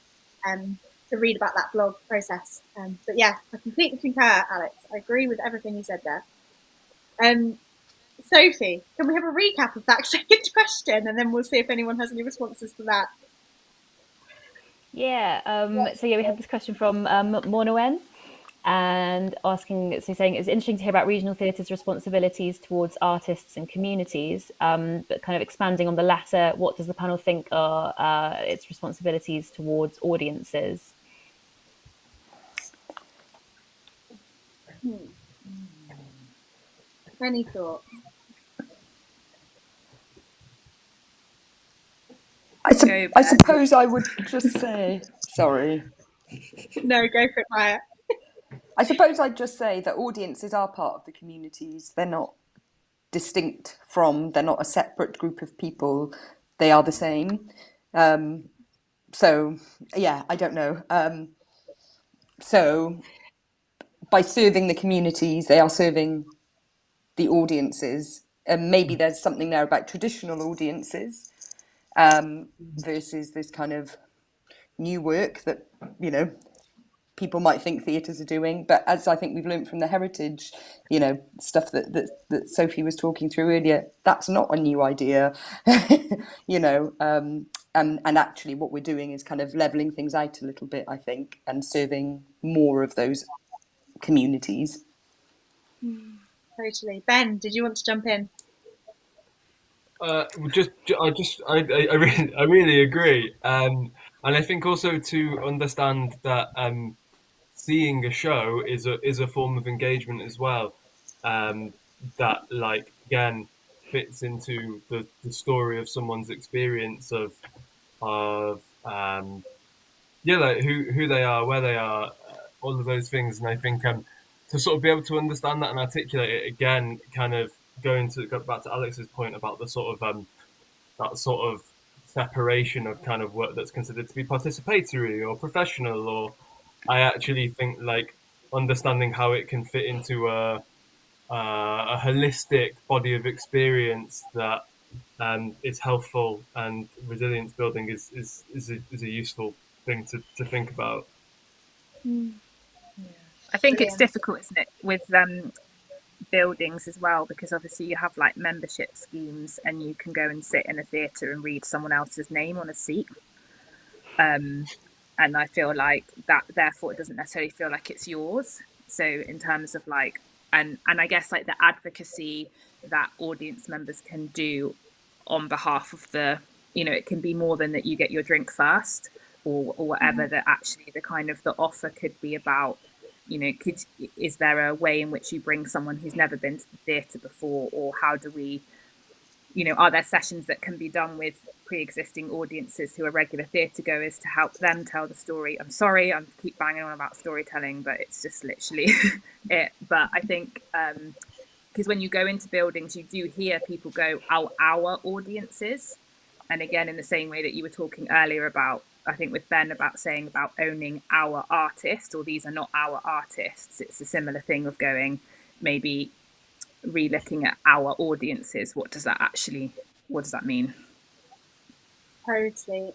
read about that blog process. But yeah, I completely concur, Alex. I agree with everything you said there. Sophie, can we have a recap of that second question, and then we'll see if anyone has any responses to that? Yeah. So yeah, we had this question from Monoen, and asking, so saying it's interesting to hear about regional theatre's responsibilities towards artists and communities, but kind of expanding on the latter, what does the panel think are its responsibilities towards audiences? Any thoughts? I suppose I would just say, sorry. No, go for it, Mair. I suppose I'd just say that audiences are part of the communities. They're not distinct from, they're not a separate group of people. They are the same. So, yeah, I don't know. So by serving the communities, they are serving the audiences. And maybe there's something there about traditional audiences versus this kind of new work that, you know, people might think theatres are doing. But as I think we've learned from the heritage, you know, stuff that Sophie was talking through earlier, that's not a new idea, you know. And actually what we're doing is kind of levelling things out a little bit, I think, and serving more of those communities. Totally. Ben, did you want to jump in? I really agree, and I think also to understand that seeing a show is a form of engagement as well, that like again fits into the story of someone's experience of yeah, like who they are, where they are, all of those things, and I think to sort of be able to understand that and articulate it again, kind of go back to Alix's point about the sort of that sort of separation of kind of work that's considered to be participatory or professional, or I actually think like understanding how it can fit into a holistic body of experience that is helpful and resilience building is a useful thing to think about. I think it's Brilliant. difficult, isn't it, with buildings as well, because obviously you have like membership schemes and you can go and sit in a theatre and read someone else's name on a seat. And I feel like that therefore it doesn't necessarily feel like it's yours. So in terms of like, and I guess like the advocacy that audience members can do on behalf of the, you know, it can be more than that you get your drink first or whatever, that actually the kind of the offer could be about, you know, is there a way in which you bring someone who's never been to the theatre before, or how do we, you know, are there sessions that can be done with pre-existing audiences who are regular theatre goers to help them tell the story? I'm sorry, I keep banging on about storytelling, but it's just literally it. But I think because when you go into buildings, you do hear people go, our audiences. And again, in the same way that you were talking earlier about, I think with Ben, about saying about owning our artist, or these are not our artists, it's a similar thing of going, maybe re-looking at our audiences. What does that mean? Totally.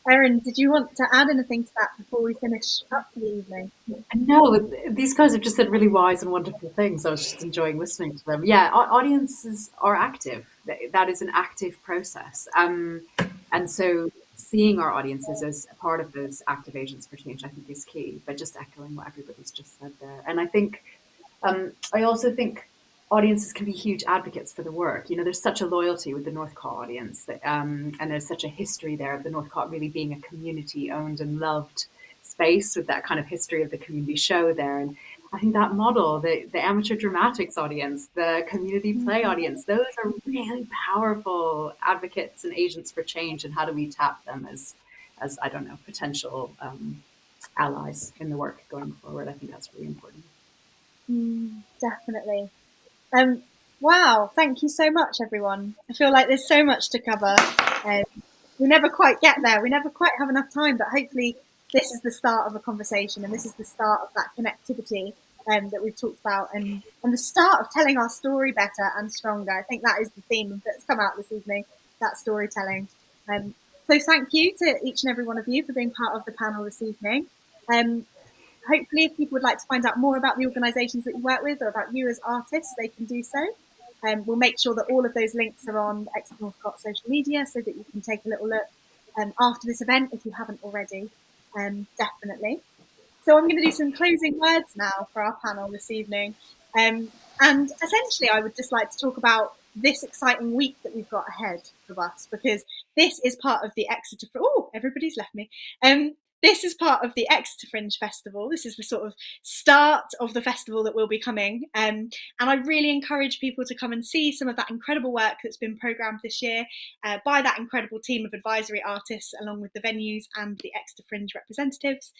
Erin, did you want to add anything to that before we finish up for the evening? No, these guys have just said really wise and wonderful things. I was just enjoying listening to them. Yeah, audiences are active. That is an active process. And so seeing our audiences as a part of those active agents for change, I think, is key. But just echoing what everybody's just said there. And I think, I also think audiences can be huge advocates for the work. You know, there's such a loyalty with the Northcott audience, that, and there's such a history there of the Northcott really being a community-owned and loved space, with that kind of history of the community show there. And I think that model, the amateur dramatics audience, the community play audience, those are really powerful advocates and agents for change. And how do we tap them as I don't know, potential allies in the work going forward? I think that's really important. Definitely. Wow, thank you so much, everyone. I feel like there's so much to cover. We never quite get there. We never quite have enough time, but hopefully this is the start of a conversation, and this is the start of that connectivity that we've talked about, and the start of telling our story better and stronger. I think that is the theme that's come out this evening, that storytelling. So thank you to each and every one of you for being part of the panel this evening. Hopefully, if people would like to find out more about the organisations that you work with or about you as artists, they can do so. We'll make sure that all of those links are on Exeter Northcote social media so that you can take a little look after this event if you haven't already, definitely. So I'm going to do some closing words now for our panel this evening. And essentially, I would just like to talk about this exciting week that we've got ahead of us, because this is part of the Exeter... Oh, everybody's left me. This is part of the Exeter Fringe Festival. This is the sort of start of the festival that will be coming. And I really encourage people to come and see some of that incredible work that's been programmed this year by that incredible team of advisory artists, along with the venues and the Exeter Fringe representatives.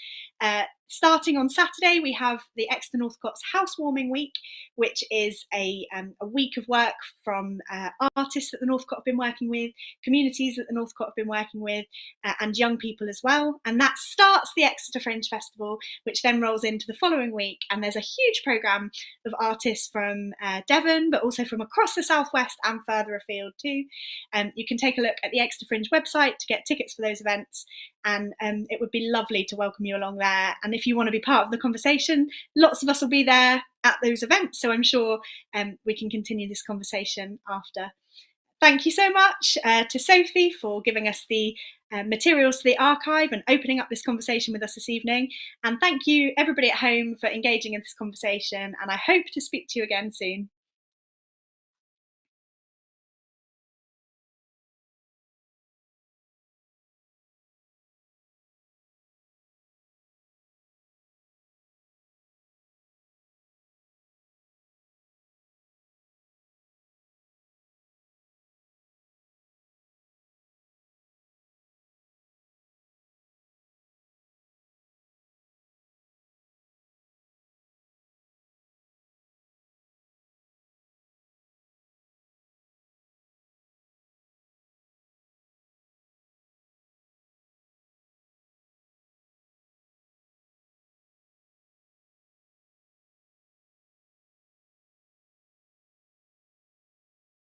Starting on Saturday, we have the Exeter Northcote's Housewarming Week, which is a week of work from artists that the Northcote have been working with, communities that the Northcote have been working with, and young people as well. And that starts the Exeter Fringe Festival, which then rolls into the following week. And there's a huge programme of artists from Devon, but also from across the southwest and further afield too. You can take a look at the Exeter Fringe website to get tickets for those events. And it would be lovely to welcome you along there. And if you want to be part of the conversation, lots of us will be there at those events. So I'm sure we can continue this conversation after. Thank you so much to Sophie for giving us the materials to the archive and opening up this conversation with us this evening. And thank you everybody at home for engaging in this conversation. And I hope to speak to you again soon.